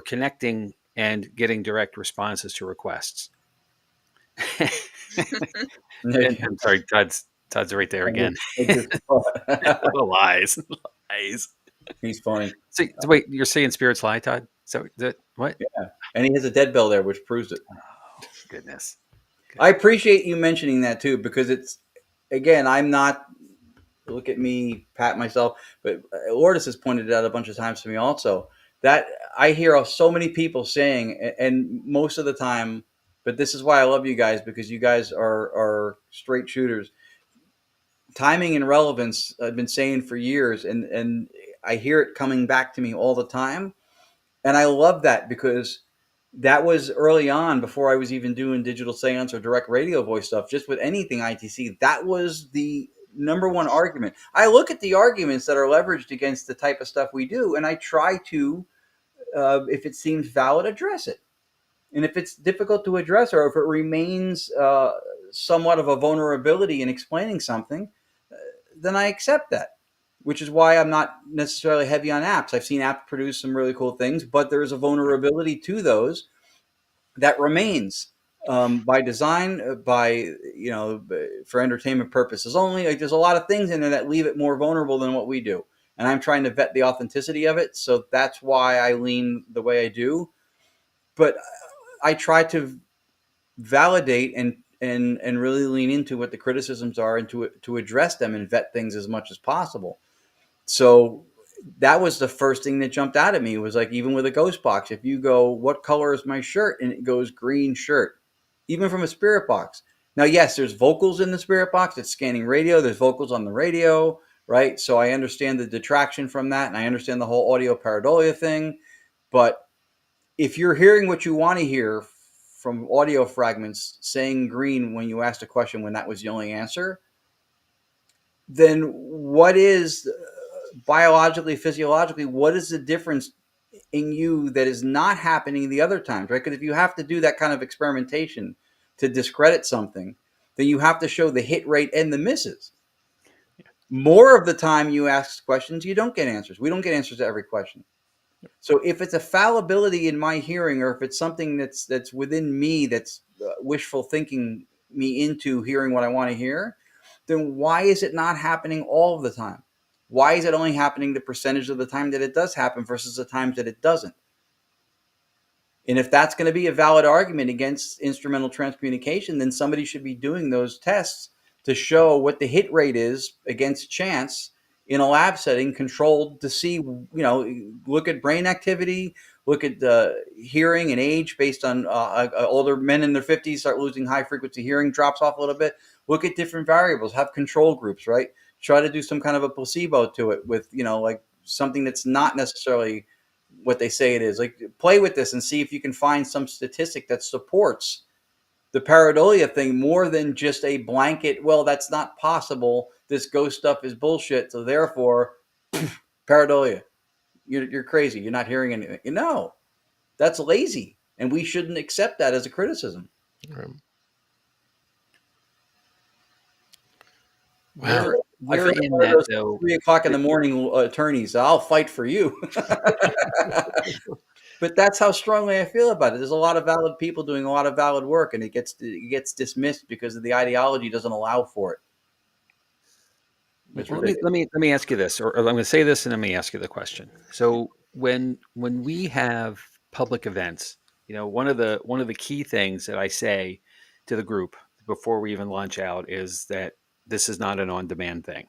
connecting and getting direct responses to requests. And I'm sorry, Todd's right there again. Lies. He's funny. So wait, you're saying spirits lie, Todd? So what? Yeah, and he has a dead bell there, which proves it. Oh, goodness. I appreciate you mentioning that too, because again, I'm not, look at me, pat myself, but Lourdes has pointed it out a bunch of times to me also, that I hear so many people saying, and most of the time, but this is why I love you guys, because you guys are straight shooters. Timing and relevance, I've been saying for years, and I hear it coming back to me all the time. And I love that, because that was early on, before I was even doing digital seance or direct radio voice stuff, just with anything ITC. That was the number one argument. I look at the arguments that are leveraged against the type of stuff we do, and I try to, if it seems valid, address it. And if it's difficult to address, or if it remains somewhat of a vulnerability in explaining something, then I accept that, which is why I'm not necessarily heavy on apps. I've seen apps produce some really cool things, but there's a vulnerability to those that remains, by design, by, for entertainment purposes only. Like, there's a lot of things in there that leave it more vulnerable than what we do, and I'm trying to vet the authenticity of it. So that's why I lean the way I do. But I try to validate and really lean into what the criticisms are, and to address them and vet things as much as possible. So that was the first thing that jumped out at me, was like, even with a ghost box, if you go, what color is my shirt? And it goes green shirt, even from a spirit box. Now, yes, there's vocals in the spirit box. It's scanning radio. There's vocals on the radio, right? So I understand the detraction from that, and I understand the whole audio pareidolia thing. But if you're hearing what you want to hear from audio fragments saying green when you asked a question when that was the only answer, then what is, biologically, physiologically, what is the difference in you that is not happening the other times, right? Because if you have to do that kind of experimentation to discredit something, then you have to show the hit rate and the misses. More of the time you ask questions, you don't get answers. We don't get answers to every question. So if it's a fallibility in my hearing, or if it's something that's within me, that's wishful thinking me into hearing what I want to hear, then why is it not happening all of the time? Why is it only happening the percentage of the time that it does happen versus the times that it doesn't? And if that's going to be a valid argument against instrumental transcommunication, then somebody should be doing those tests to show what the hit rate is against chance in a lab setting, controlled, to see, look at brain activity, look at hearing and age based on older men in their 50s start losing high frequency hearing, drops off a little bit. Look at different variables, have control groups, right? Try to do some kind of a placebo to it with, like something that's not necessarily what they say it is. Like, play with this and see if you can find some statistic that supports the pareidolia thing more than just a blanket, well, that's not possible, this ghost stuff is bullshit, so therefore pareidolia, you're crazy, you're not hearing anything. No, that's lazy, and we shouldn't accept that as a criticism. Right. Wow. We're I feel in like that, though. 3 o'clock in the morning attorneys. I'll fight for you. But that's how strongly I feel about it. There's a lot of valid people doing a lot of valid work, and it gets dismissed because of the ideology doesn't allow for it. It's Well, ridiculous. let me ask you this, or I'm going to say this, and let me ask you the question. So when we have public events, one of the key things that I say to the group before we even launch out is that this is not an on-demand thing,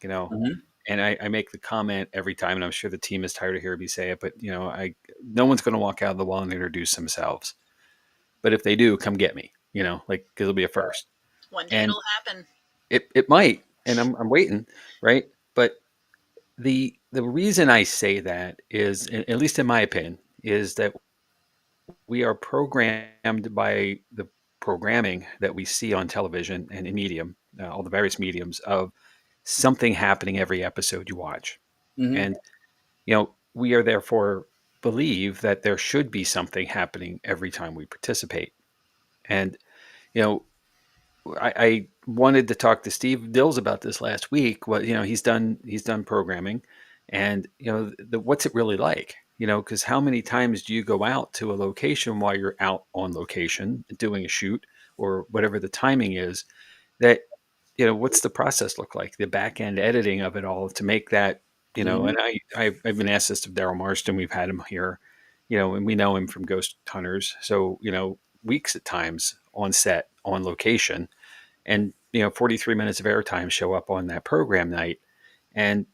Mhm. and I make the comment every time, and I'm sure the team is tired of hearing me say it, but no one's going to walk out of the wall and introduce themselves, but if they do, come get me, like, because it'll be a first. One day And it'll happen. it might, and I'm waiting, right? But the reason I say that is, at least in my opinion, is that we are programmed by the programming that we see on television and in medium, all the various mediums, of something happening every episode you watch. Mhm. And we are therefore believe that there should be something happening every time we participate. And you know I wanted to talk to Steve Dills about this last week. What he's done programming, and what's it really like? Because how many times do you go out to a location while you're out on location doing a shoot or whatever the timing is? That what's the process look like? The back end editing of it all to make that Mhm. And I've been asked this of Daryl Marston. We've had him here, and we know him from Ghost Hunters. So weeks at times on set on location, and 43 minutes of airtime show up on that program night, and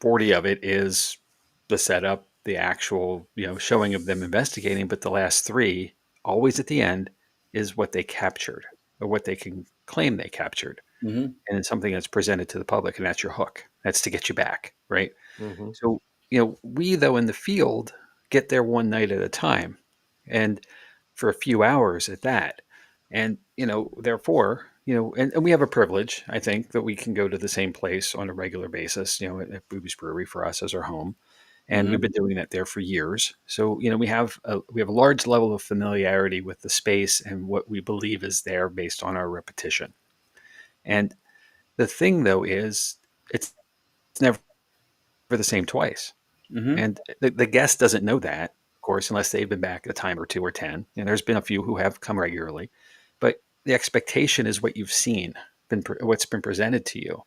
40 of it is the setup, the actual showing of them investigating, but the last 3, always at the end, is what they captured or what they can claim they captured, Mm-hmm. and it's something that's presented to the public, and that's your hook. That's to get you back, right? Mm-hmm. So we, though, in the field, get there one night at a time, and for a few hours at that. And therefore, and we have a privilege, I think, that we can go to the same place on a regular basis. At Booby's Brewery for us as our home, and we've Mm-hmm. been doing that there for years. So we have a large level of familiarity with the space and what we believe is there based on our repetition. And the thing, though, is it's never the same twice. Mm-hmm. And the guest doesn't know that, of course, unless they've been back a time or 2 or 10. And there's been a few who have come regularly, but the expectation is what you've seen, what's been presented to you.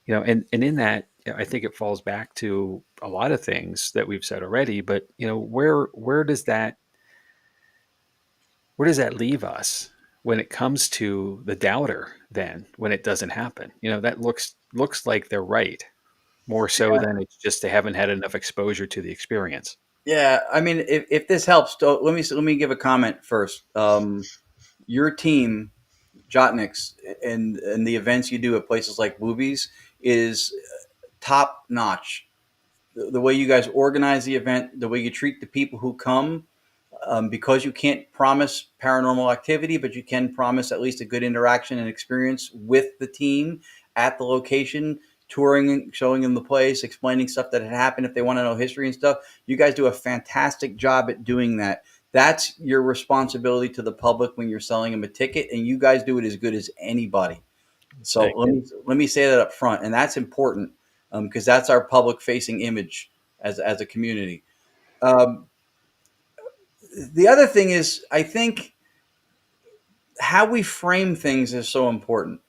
And in that, I think it falls back to a lot of things that we've said already. But where does that leave us when it comes to the doubter? Then, when it doesn't happen, that looks like they're right, more so than it's just they haven't had enough exposure to the experience. Yeah, I mean, if this helps, let me give a comment first. Your team, Jotniks, and the events you do at places like Boobies is top notch. The way you guys organize the event, the way you treat the people who come, because you can't promise paranormal activity, but you can promise at least a good interaction and experience with the team at the location, touring, showing them the place, explaining stuff that had happened if they want to know history and stuff. You guys do a fantastic job at doing that. That's your responsibility to the public when you're selling them a ticket, and you guys do it as good as anybody. So let me say that up front, and that's important because that's our public facing image as a community. The other thing is, I think how we frame things is so important,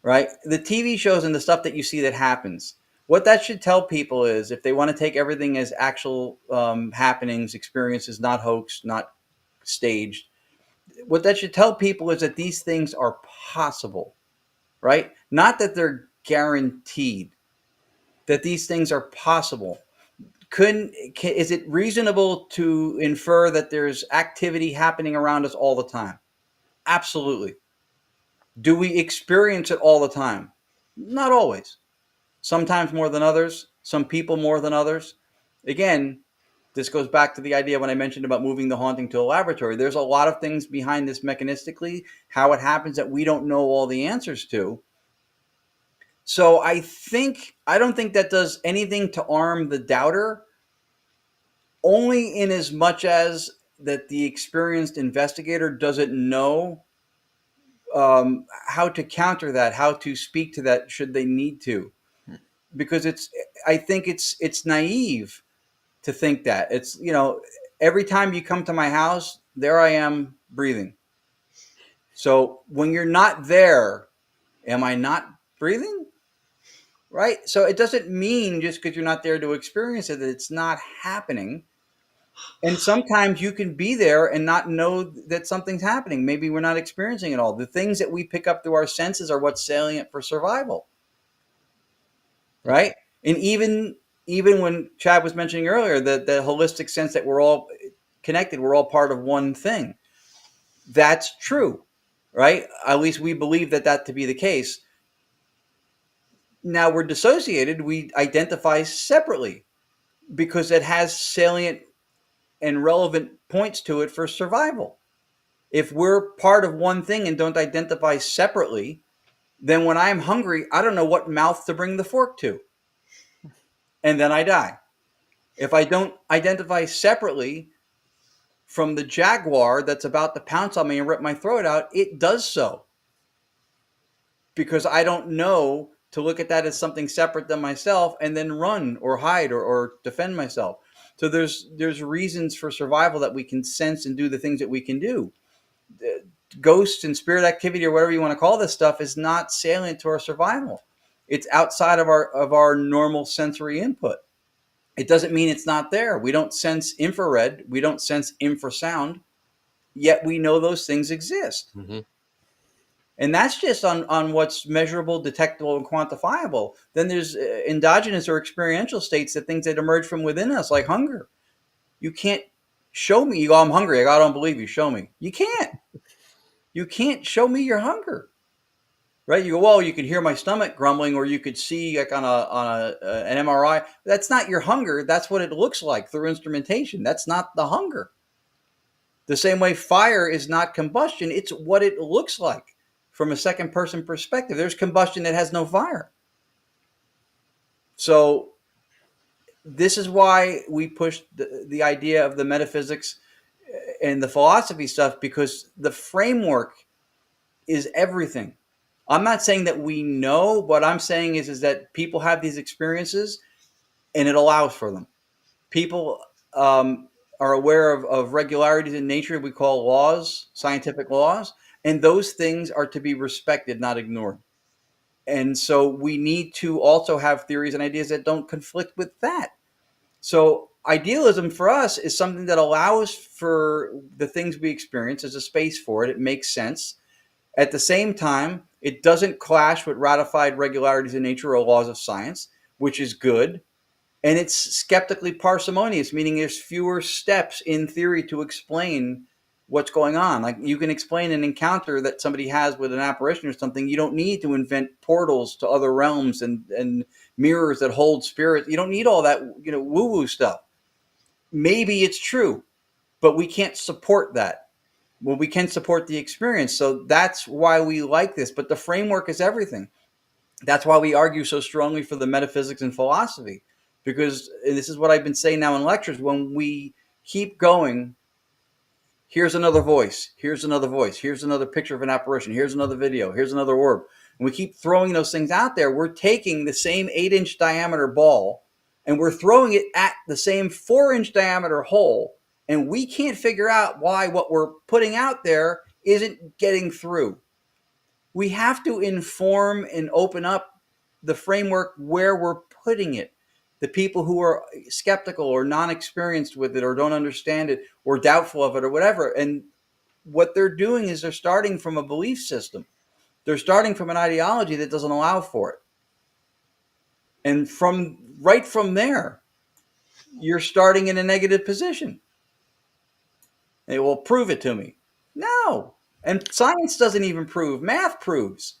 right? The TV shows and the stuff that you see that happens, what that should tell people is if they want to take everything as actual happenings, experiences, not hoax, not staged, what that should tell people is that these things are possible, right? Not that they're guaranteed, that these things are possible. Is it reasonable to infer that there's activity happening around us all the time? Absolutely. Do we experience it all the time? Not always. Sometimes more than others, some people more than others. Again, this goes back to the idea when I mentioned about moving the haunting to a laboratory. There's a lot of things behind this mechanistically, how it happens that we don't know all the answers to. So I don't think that does anything to arm the doubter, only in as much as that the experienced investigator doesn't know how to counter that, how to speak to that should they need to, because I think it's naive to think that it's every time you come to my house, there I am breathing. So when you're not there, am I not breathing? Right? So it doesn't mean just because you're not there to experience it that it's not happening. And sometimes you can be there and not know that something's happening. Maybe we're not experiencing it all. The things that we pick up through our senses are what's salient for survival. Right? And even when Chad was mentioning earlier, the holistic sense that we're all connected, we're all part of one thing. That's true. Right? At least we believe that to be the case. Now we're dissociated. We identify separately because it has salient and relevant points to it for survival. If we're part of one thing and don't identify separately, then when I'm hungry, I don't know what mouth to bring the fork to. And then I die. If I don't identify separately from the jaguar that's about to pounce on me and rip my throat out, it does so. Because I don't know to look at that as something separate than myself and then run or hide or defend myself. So there's reasons for survival that we can sense and do the things that we can do. Ghosts and spirit activity or whatever you want to call this stuff is not salient to our survival. It's outside of our normal sensory input. It doesn't mean it's not there. We don't sense infrared. We don't sense infrasound. Yet we know those things exist. Mm-hmm. And that's just on what's measurable, detectable, and quantifiable. Then there's endogenous or experiential states, that things that emerge from within us, like hunger. You can't show me, you go, I'm hungry. I don't believe you. Show me. You can't. You can't show me your hunger. Right? You go, well, you could hear my stomach grumbling, or you could see like on an MRI. That's not your hunger. That's what it looks like through instrumentation. That's not the hunger. The same way fire is not combustion. It's what it looks like from a second person perspective. There's combustion that has no fire. So this is why we push the idea of the metaphysics and the philosophy stuff, because the framework is everything. I'm not saying that we know. What I'm saying is that people have these experiences, and it allows for them. People are aware of regularities in nature we call laws, scientific laws, and those things are to be respected, not ignored. And so we need to also have theories and ideas that don't conflict with that. So idealism for us is something that allows for the things we experience as a space for it. It makes sense. At the same time, it doesn't clash with ratified regularities in nature or laws of science, which is good. And it's skeptically parsimonious, meaning there's fewer steps in theory to explain what's going on. Like, you can explain an encounter that somebody has with an apparition or something. You don't need to invent portals to other realms and mirrors that hold spirits. You don't need all that, woo-woo stuff. Maybe it's true, but we can't support that. Well, we can support the experience. So that's why we like this. But the framework is everything. That's why we argue so strongly for the metaphysics and philosophy, because this is what I've been saying now in lectures. When we keep going, here's another voice, here's another voice, here's another picture of an apparition, here's another video, here's another orb, and we keep throwing those things out there, we're taking the same 8-inch diameter ball and we're throwing it at the same 4-inch diameter hole, and we can't figure out why what we're putting out there isn't getting through. We have to inform and open up the framework where we're putting it. The people who are skeptical or non-experienced with it or don't understand it or doubtful of it or whatever. And what they're doing is they're starting from a belief system. They're starting from an ideology that doesn't allow for it. And right from there, you're starting in a negative position. They will prove it to me. No. And science doesn't even prove. Math proves.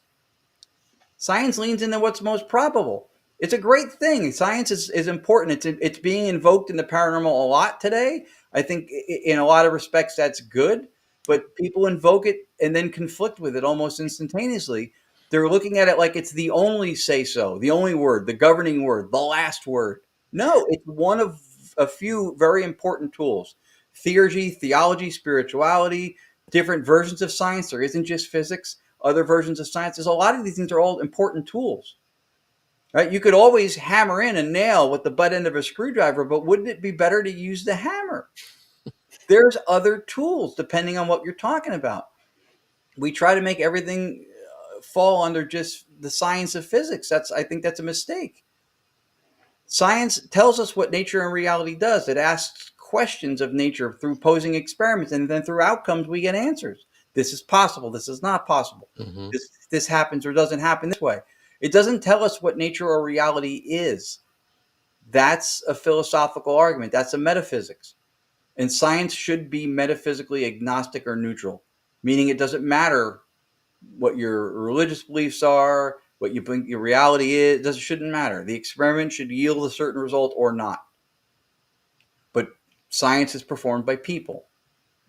Science leans into what's most probable. It's a great thing. Science is important. It's being invoked in the paranormal a lot today. I think in a lot of respects that's good, but people invoke it and then conflict with it almost instantaneously. They're looking at it like it's the only say-so, the only word, the governing word, the last word. No, it's one of a few very important tools. Theology, spirituality, different versions of science. There isn't just physics. Other versions of science. There's a lot of these things are all important tools, right? You could always hammer in a nail with the butt end of a screwdriver, but wouldn't it be better to use the hammer? There's other tools depending on what you're talking about. We try to make everything fall under just the science of physics. I think that's a mistake. Science tells us what nature and reality does. It asks questions of nature through posing experiments, and then through outcomes we get answers. This is possible. This is not possible. Mm-hmm. This happens or doesn't happen this way. It doesn't tell us what nature or reality is. That's a philosophical argument. That's a metaphysics. And science should be metaphysically agnostic or neutral, meaning it doesn't matter what your religious beliefs are, what you think your reality is. It shouldn't matter. The experiment should yield a certain result or not. But science is performed by people.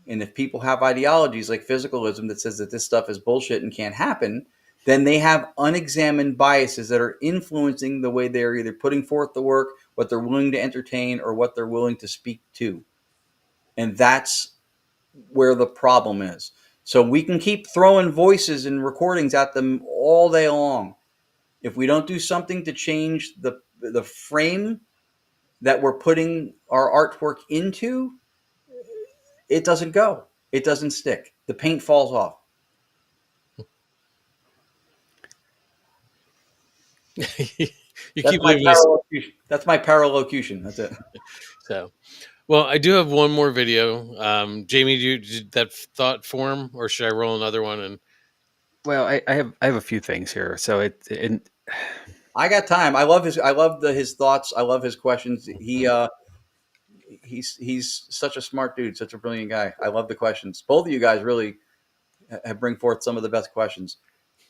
And if people have ideologies like physicalism that says that this stuff is bullshit and can't happen, then they have unexamined biases that are influencing the way they're either putting forth the work, what they're willing to entertain, or what they're willing to speak to. And that's where the problem is. So we can keep throwing voices and recordings at them all day long. If we don't do something to change the frame that we're putting our artwork into, it doesn't go. It doesn't stick. The paint falls off. You keep leaving us. That's my paralocution. That's it. So, well, I do have one more video. Jamie, did that thought form, or should I roll another one? And Well, I have a few things here. So I got time. I love his thoughts. I love his questions. He's such a smart dude, such a brilliant guy. I love the questions. Both of you guys really have bring forth some of the best questions.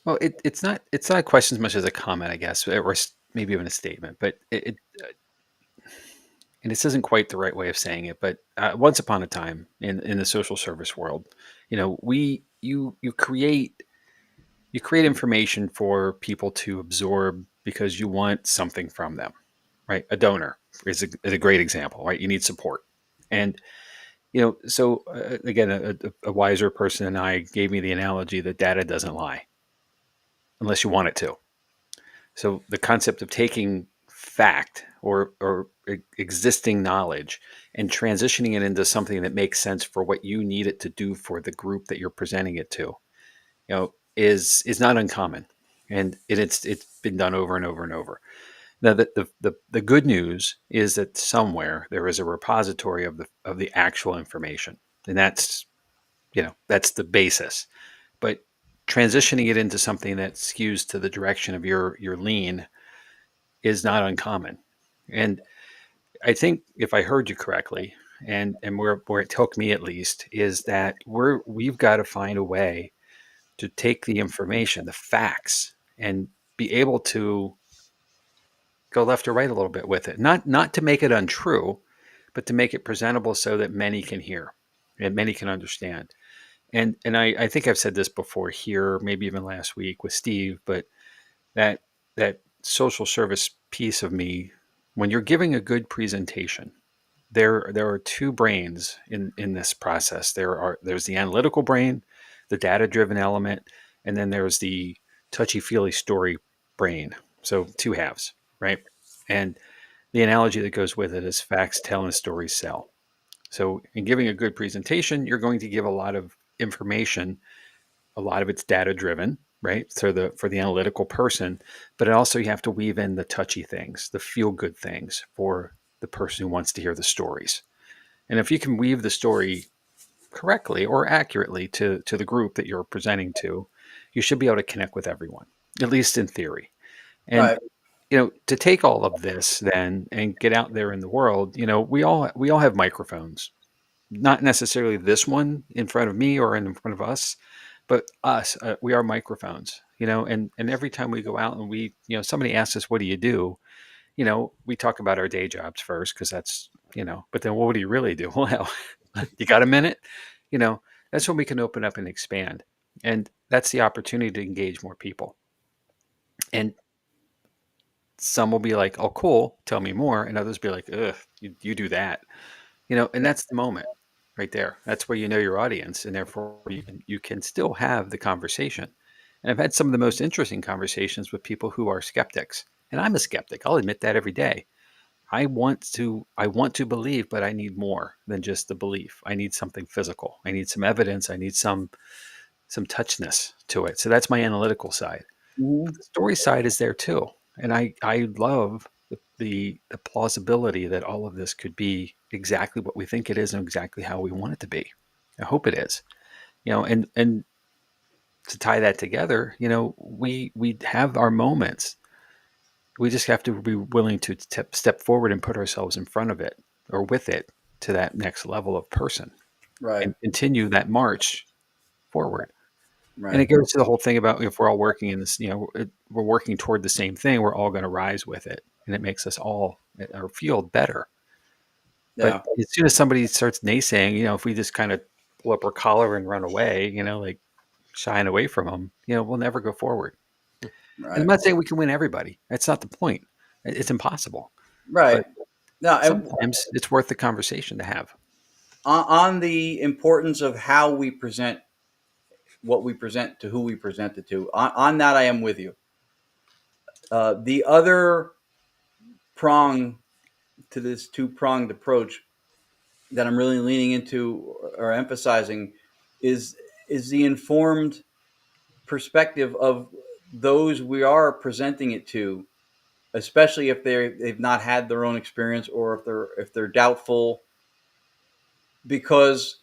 well, it's not a question as much as a comment, I guess, or maybe even a statement. But and this isn't quite the right way of saying it, but once upon a time in the social service world, you create information for people to absorb because you want something from them, right? A donor is a great example, right? You need support, and so again, a wiser person than I gave me the analogy that data doesn't lie unless you want it to. So the concept of taking fact or existing knowledge and transitioning it into something that makes sense for what you need it to do for the group that you're presenting it to, is not uncommon, and it's been done over and over and over. Now, the good news is that somewhere there is a repository of the actual information, and that's the basis. But transitioning it into something that skews to the direction of your lean is not uncommon. And I think if I heard you correctly, and where it took me at least, is that we've got to find a way to take the information, the facts, and be able to go left or right a little bit with it. Not to make it untrue, but to make it presentable so that many can hear and many can understand. And I think I've said this before here, maybe even last week with Steve, but that that social service piece of me, when you're giving a good presentation, there are two brains in this process. There's the analytical brain, the data driven element, and then there's the touchy feely story brain. So two halves, right? And the analogy that goes with it is facts tell and stories sell. So in giving a good presentation, you're going to give a lot of information. A lot of it's data driven, right? So for the analytical person, but also you have to weave in the touchy things, the feel good things for the person who wants to hear the stories. And if you can weave the story correctly or accurately to the group that you're presenting to, you should be able to connect with everyone, at least in theory. And Right. to take all of this then and get out there in the world, we all have microphones. Not necessarily this one in front of me or in front of us, but us. We are microphones, and every time we go out and somebody asks us, "What do you do?" We talk about our day jobs first because that's, but then what do you really do? Well, you got a minute? You know, that's when we can open up and expand. And that's the opportunity to engage more people. And some will be like, oh, cool, tell me more. And others be like, ugh, you do that. And that's the moment right there. That's where you know your audience. And therefore you can still have the conversation. And I've had some of the most interesting conversations with people who are skeptics. And I'm a skeptic. I'll admit that every day. I want to believe, but I need more than just the belief. I need something physical. I need some evidence. I need some touchness to it. So that's my analytical side. But Mhm. the story side is there too. And I love the plausibility that all of this could be exactly what we think it is and exactly how we want it to be. I hope it is. And to tie that together, we have our moments. We just have to be willing to step forward and put ourselves in front of it or with it to that next level of person Right. and continue that march forward. And Right. it goes to the whole thing about if we're all working in this, we're working toward the same thing, we're all going to rise with it. And it makes us all our field better. But Yeah. as soon as somebody starts naysaying, if we just kind of pull up our collar and run away, like shying away from them, we'll never go forward. And I'm Right. not saying we can win everybody. That's not the point. It's impossible. Right. But Now, sometimes it's worth the conversation to have. on the importance of how we present what we present to who we present it to, on that, I am with you. The other prong to this two pronged approach that I'm really leaning into or emphasizing is the informed perspective of those we are presenting it to, especially if they've not had their own experience or if they're doubtful, because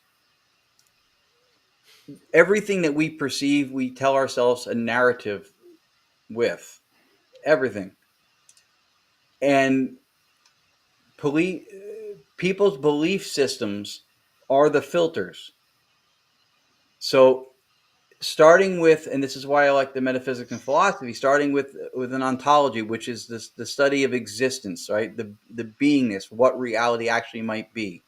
everything that we perceive, we tell ourselves a narrative with everything. And people's belief systems are the filters. So starting with, and this is why I like the metaphysics and philosophy, starting with an ontology, which is the study of existence, right? The beingness, what reality actually might be.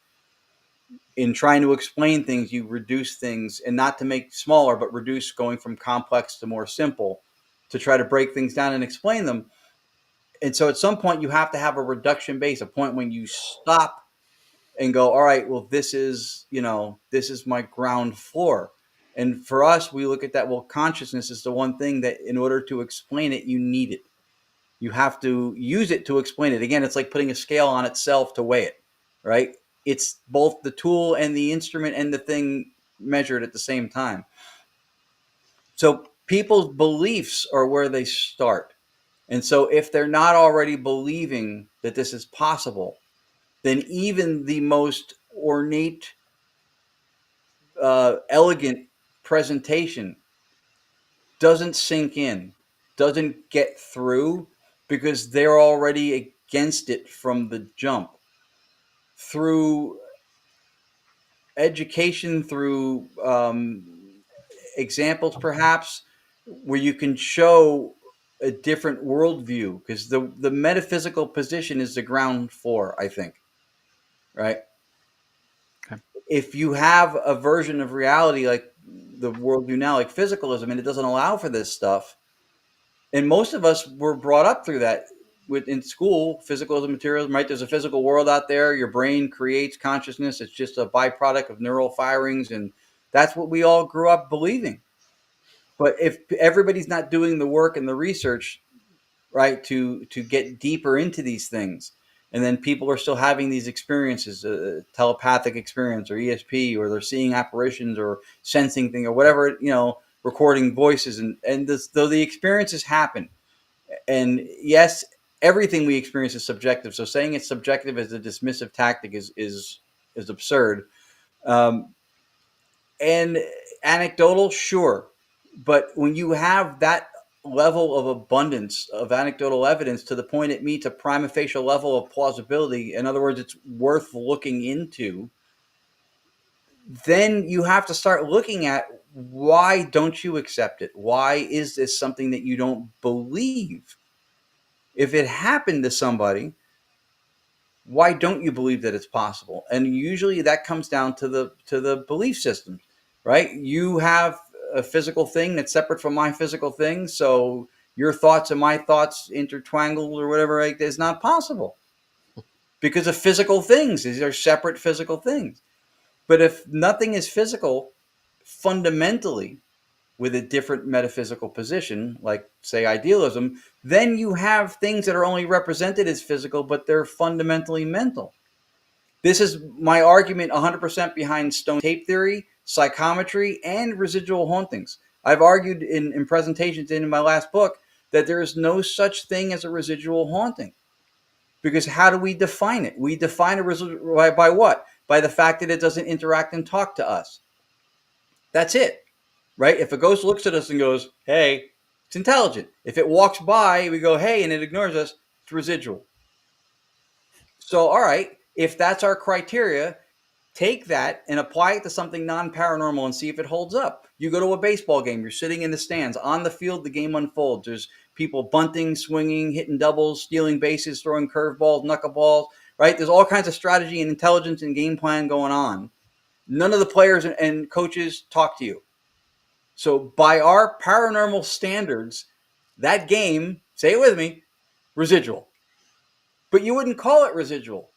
In trying to explain things, you reduce things, and not to make smaller, but reduce, going from complex to more simple, to try to break things down and explain them. And so at some point you have to have a reduction base, a point when you stop and go, all right, well, this is my ground floor. And for us, we look at that, well, consciousness is the one thing that in order to explain it, you need it. You have to use it to explain it. Again, it's like putting a scale on itself to weigh it, right? It's both the tool and the instrument and the thing measured at the same time. So people's beliefs are where they start. And so if they're not already believing that this is possible, then even the most ornate, elegant presentation doesn't sink in, doesn't get through, because they're already against it from the jump. Through education, through examples perhaps, where you can show a different worldview, because the metaphysical position is the ground floor, I think, right? Okay. If you have a version of reality like the worldview now, like physicalism, and it doesn't allow for this stuff, and most of us were brought up through that in school, physicalism, materialism, right? There's a physical world out there. Your brain creates consciousness. It's just a byproduct of neural firings, and that's what we all grew up believing. But if everybody's not doing the work and the research, right, to get deeper into these things, and then people are still having these experiences, telepathic experience or ESP, or they're seeing apparitions or sensing thing or whatever, recording voices, and though the experiences happen, and yes, everything we experience is subjective. So saying it's subjective as a dismissive tactic is absurd. And anecdotal, sure, but when you have that level of abundance of anecdotal evidence to the point it meets a prima facie level of plausibility, in other words, it's worth looking into, then you have to start looking at, why don't you accept it? Why is this something that you don't believe? If it happened to somebody, why don't you believe that it's possible? And usually that comes down to the belief systems, right? You have a physical thing that's separate from my physical thing, so your thoughts and my thoughts intertwangled or whatever, right, is not possible because of physical things. These are separate physical things. But if nothing is physical fundamentally, with a different metaphysical position, like say idealism, then you have things that are only represented as physical, but they're fundamentally mental. This is my argument 100% behind stone tape theory, psychometry, and residual hauntings. I've argued in presentations and in my last book that there is no such thing as a residual haunting. Because how do we define it? We define a residual by what? By the fact that it doesn't interact and talk to us. That's it. Right? If a ghost looks at us and goes, hey, it's intelligent. If it walks by, we go, hey, and it ignores us, it's residual. So, all right, if that's our criteria, take that and apply it to something non-paranormal and see if it holds up. You go to a baseball game, you're sitting in the stands. On the field, the game unfolds. There's people bunting, swinging, hitting doubles, stealing bases, throwing curveballs, knuckleballs, right? There's all kinds of strategy and intelligence and game plan going on. None of the players and coaches talk to you. So by our paranormal standards, that game, say it with me, residual. But you wouldn't call it residual.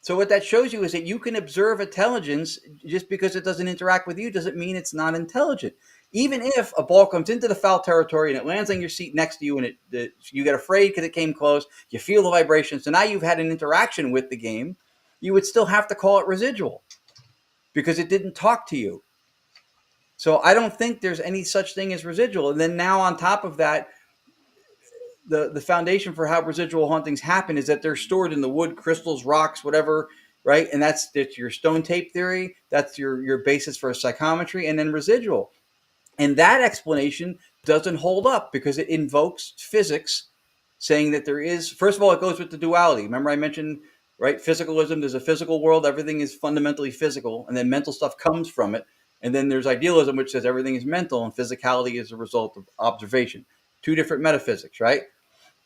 So what that shows you is that you can observe intelligence. Just because it doesn't interact with you doesn't mean it's not intelligent. Even if a ball comes into the foul territory and it lands on your seat next to you, and you get afraid because it came close, you feel the vibration, so now you've had an interaction with the game, you would still have to call it residual because it didn't talk to you. So I don't think there's any such thing as residual. And then now on top of that, the foundation for how residual hauntings happen is that they're stored in the wood, crystals, rocks, whatever, right? And that's your stone tape theory. That's your basis for psychometry, and then residual. And that explanation doesn't hold up because it invokes physics, saying that there is, first of all, it goes with the duality. Remember I mentioned, right, physicalism, there's a physical world, everything is fundamentally physical, and then mental stuff comes from it. And then there's idealism, which says everything is mental and physicality is a result of observation. Two different metaphysics, right?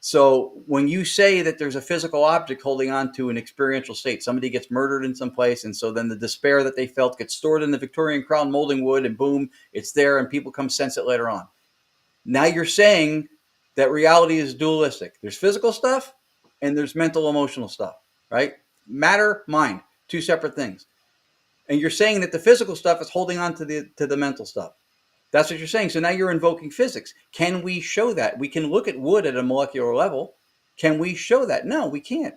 So when you say that there's a physical object holding on to an experiential state, somebody gets murdered in some place, and so then the despair that they felt gets stored in the Victorian crown molding wood, and boom, it's there, and people come sense it later on. Now you're saying that reality is dualistic. There's physical stuff, and there's mental, emotional stuff, right? Matter, mind, two separate things. And you're saying that the physical stuff is holding on to the mental stuff. That's what you're saying. So now you're invoking physics. Can we show that? We can look at wood at a molecular level. Can we show that? No, we can't.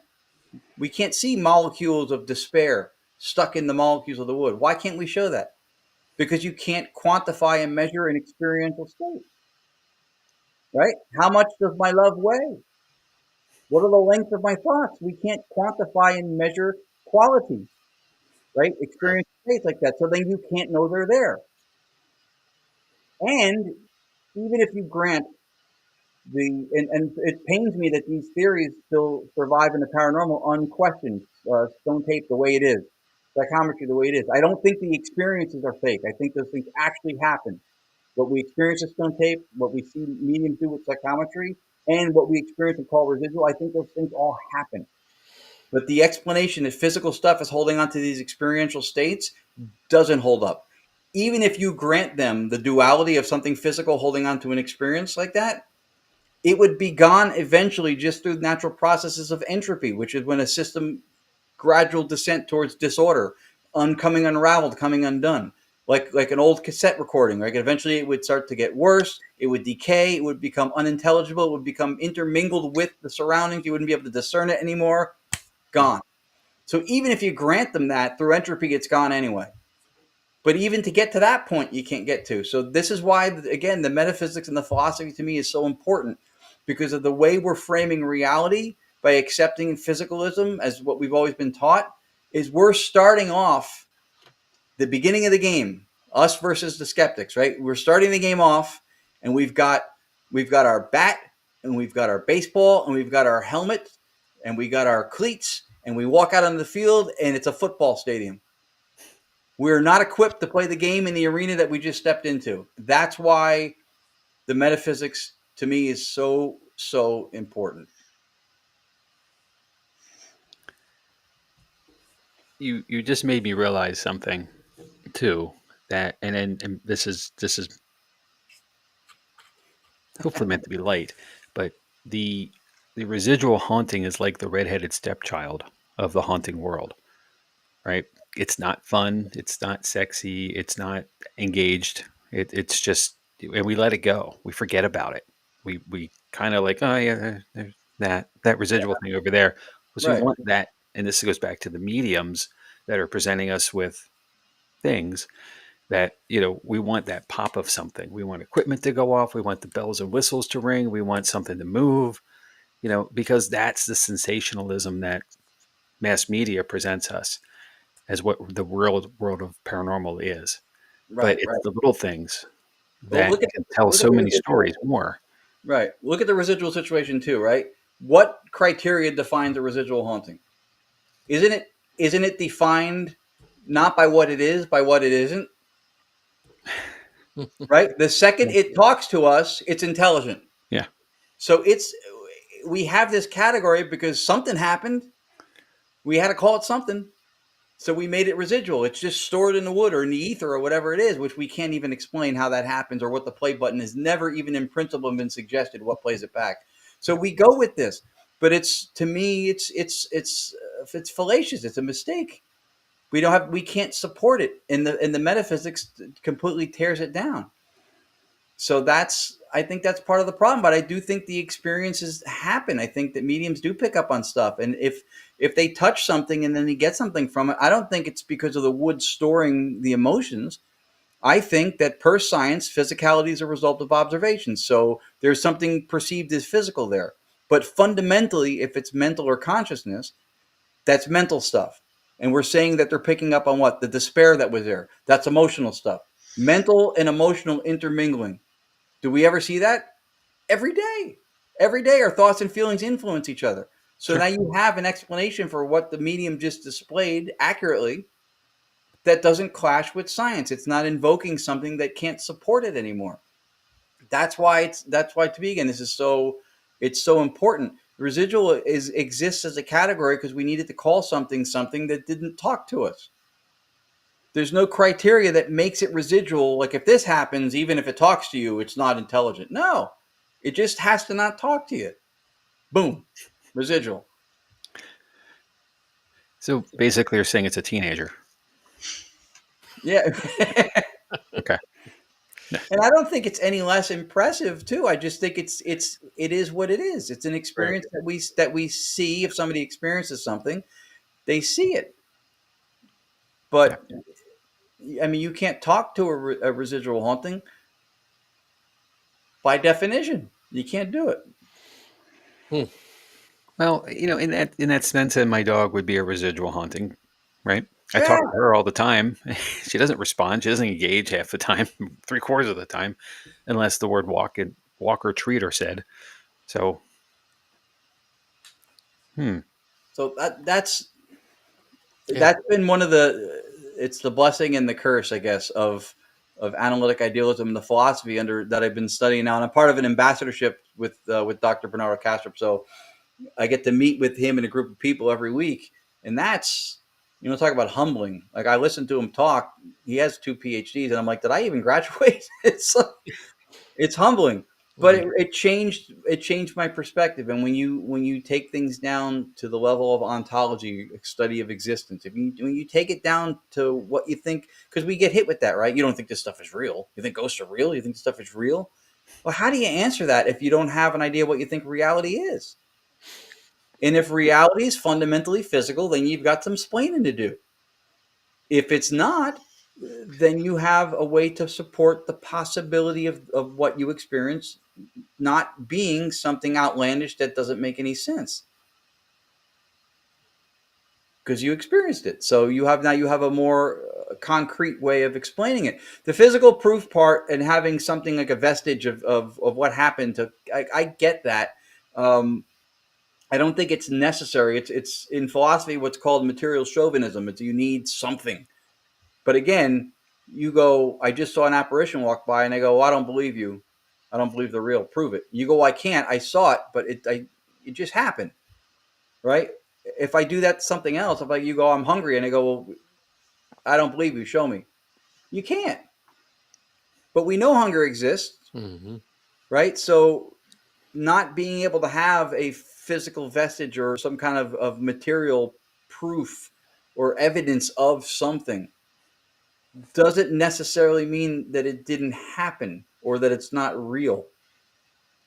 We can't see molecules of despair stuck in the molecules of the wood. Why can't we show that? Because you can't quantify and measure an experiential state, right? How much does my love weigh? What are the length of my thoughts? We can't quantify and measure qualities, right? Experiential states like that. So then you can't know they're there. And even if you grant and it pains me that these theories still survive in the paranormal unquestioned, stone tape the way it is, psychometry the way it is. I don't think the experiences are fake. I think those things actually happen. What we experience with stone tape, what we see mediums do with psychometry, and what we experience and call residual, I think those things all happen. But the explanation that physical stuff is holding on to these experiential states doesn't hold up. Even if you grant them the duality of something physical holding on to an experience like that, it would be gone eventually just through natural processes of entropy, which is when a system gradual descent towards disorder, coming unraveled, coming undone, like an old cassette recording. Right? Eventually, it would start to get worse. It would decay. It would become unintelligible. It would become intermingled with the surroundings. You wouldn't be able to discern it anymore. Gone. So even if you grant them that through entropy, it's gone anyway. But even to get to that point, you can't get to. So this is why, again, the metaphysics and the philosophy to me is so important, because of the way we're framing reality by accepting physicalism as what we've always been taught, is we're starting off the beginning of the game, us versus the skeptics, right? We're starting the game off, and we've got our bat, and we've got our baseball, and we've got our helmet, and we got our cleats, and we walk out onto the field, and it's a football stadium. We're not equipped to play the game in the arena that we just stepped into. That's why the metaphysics to me is so, so important. You just made me realize something too, that and this is hopefully meant to be light, but the residual haunting is like the redheaded stepchild of the haunting world, right? It's not fun, it's not sexy, it's not engaged. It's just, and we let it go. We forget about it. We kind of like, oh yeah, there's that residual thing over there. So we Right. want that, and this goes back to the mediums that are presenting us with things that, we want that pop of something. We want equipment to go off. We want the bells and whistles to ring. We want something to move, because that's the sensationalism that mass media presents us as what the world of paranormal is. Right. But it's Right. the little things Well, that can tell so many stories more. Right. Look at the residual situation too, right? What criteria defines a residual haunting? Isn't it defined not by what it is, by what it isn't? Right? The second it talks to us, it's intelligent. Yeah. So we have this category because something happened. We had to call it something. So we made it residual. It's just stored in the wood or in the ether or whatever it is, which we can't even explain how that happens or what the play button is. Never even in principle been suggested what plays it back. So we go with this, but to me, it's fallacious. It's a mistake. We can't support it, and the metaphysics completely tears it down. So I think that's part of the problem, but I do think the experiences happen. I think that mediums do pick up on stuff. And if they touch something and then they get something from it, I don't think it's because of the wood storing the emotions. I think that per science, physicality is a result of observation. So there's something perceived as physical there. But fundamentally, if it's mental or consciousness, that's mental stuff. And we're saying that they're picking up on what? The despair that was there. That's emotional stuff. Mental and emotional intermingling. Do we ever see that? Every day. Every day our thoughts and feelings influence each other. So Sure. now you have an explanation for what the medium just displayed accurately that doesn't clash with science. It's not invoking something that can't support it anymore. That's why to me again, it's so important. Residual exists as a category because we needed to call something that didn't talk to us. There's no criteria that makes it residual. Like if this happens, even if it talks to you, it's not intelligent. No, it just has to not talk to you. Boom, residual. So basically, you're saying it's a teenager. Yeah. Okay. And I don't think it's any less impressive too. I just think it is what it is. It's an experience that we see. If somebody experiences something, they see it. But I mean, you can't talk to a residual haunting by definition. You can't do it. Well, in that sense, my dog would be a residual haunting, right? I Yeah. talk to her all the time. She doesn't respond. She doesn't engage half the time, 3/4 of the time, unless the word walk or treat are said. So, So that's been one of it's the blessing and the curse, I guess, of analytic idealism and the philosophy that I've been studying now. And I'm part of an ambassadorship with Dr. Bernardo Kastrup. So I get to meet with him and a group of people every week. And that's, talk about humbling. Like I listen to him talk. He has 2 PhDs and I'm like, did I even graduate? It's humbling. But it changed my perspective. And when you take things down to the level of ontology, study of existence, when you take it down to what you think, because we get hit with that, right? You don't think this stuff is real. You think ghosts are real. You think this stuff is real. Well, how do you answer that if you don't have an idea what you think reality is? And if reality is fundamentally physical, then you've got some explaining to do. If it's not, then you have a way to support the possibility of what you experience not being something outlandish that doesn't make any sense because you experienced it. So you have a more concrete way of explaining it. The physical proof part and having something like a vestige of what happened I get that. I don't think it's necessary. It's in philosophy what's called material chauvinism. It's you need something. But again, you go, I just saw an apparition walk by, and I go, well, I don't believe you. I don't believe they're real. Prove it. You go, I can't. I saw it, but it just happened, right? If I do that to something else, if you go, I'm hungry, and I go, well, I don't believe you. Show me. You can't. But we know hunger exists, right? So not being able to have a physical vestige or some kind of material proof or evidence of something doesn't necessarily mean that it didn't happen or that it's not real.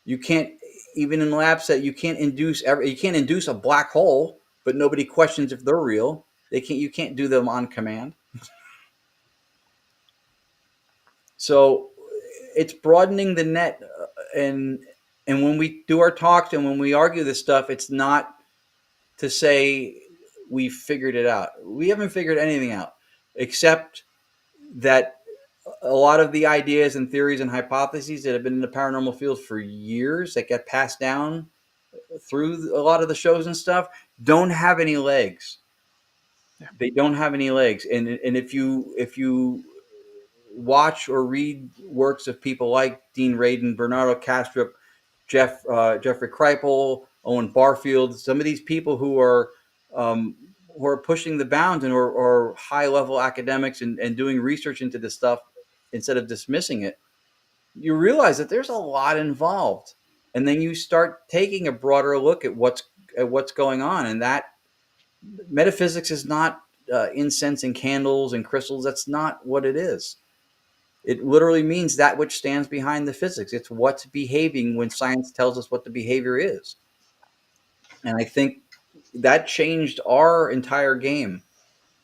You can't, even in lab set, you can't induce a black hole, but nobody questions if they're real. You can't do them on command. So it's broadening the net, and when we do our talks and when we argue this stuff, it's not to say we figured it out. We haven't figured anything out, except that a lot of the ideas and theories and hypotheses that have been in the paranormal field for years that get passed down through a lot of the shows and stuff don't have any legs. Yeah. They don't have any legs. And if you watch or read works of people like Dean Radin, Bernardo Kastrup, Jeffrey Kripal, Owen Barfield, some of these people who are pushing the bounds and or high level academics and doing research into this stuff instead of dismissing it, you realize that there's a lot involved. And then you start taking a broader look at what's going on. And that metaphysics is not incense and candles and crystals. That's not what it is. It literally means that which stands behind the physics. It's what's behaving when science tells us what the behavior is. And I think that changed our entire game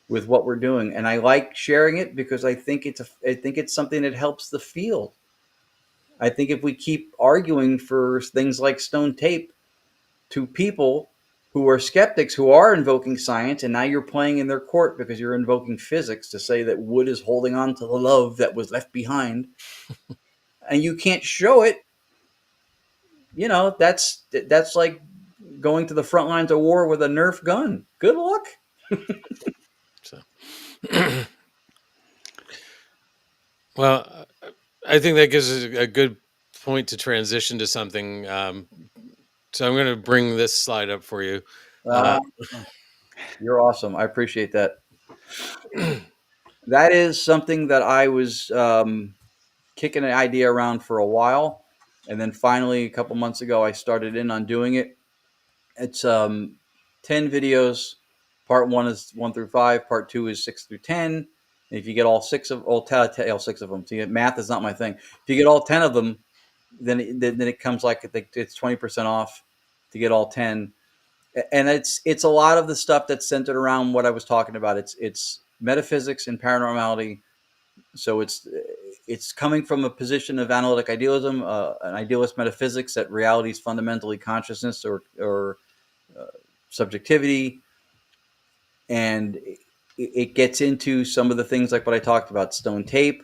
with what we're doing. And I like sharing it because I think it's something that helps the field. I think if we keep arguing for things like stone tape to people who are skeptics who are invoking science, and now you're playing in their court because you're invoking physics to say that wood is holding on to the love that was left behind, and you can't show it. That's like going to the front lines of war with a Nerf gun. Good luck. So, well, I think that gives us a good point to transition to something. So I'm going to bring this slide up for you. You're awesome. I appreciate that. That is something that I was kicking an idea around for a while, and then finally a couple months ago I started in on doing it. It's 10 videos. Part 1 is 1 through 5. Part 2 is 6 through 10. And if you get all 6 of all 6 of them, so math is not my thing. If you get all 10 of them, then it comes like it's 20% off to get all 10. And it's a lot of the stuff that's centered around what I was talking about. It's metaphysics and paranormality. So it's coming from a position of analytic idealism, an idealist metaphysics that reality is fundamentally consciousness or subjectivity, and it gets into some of the things like what I talked about, stone tape.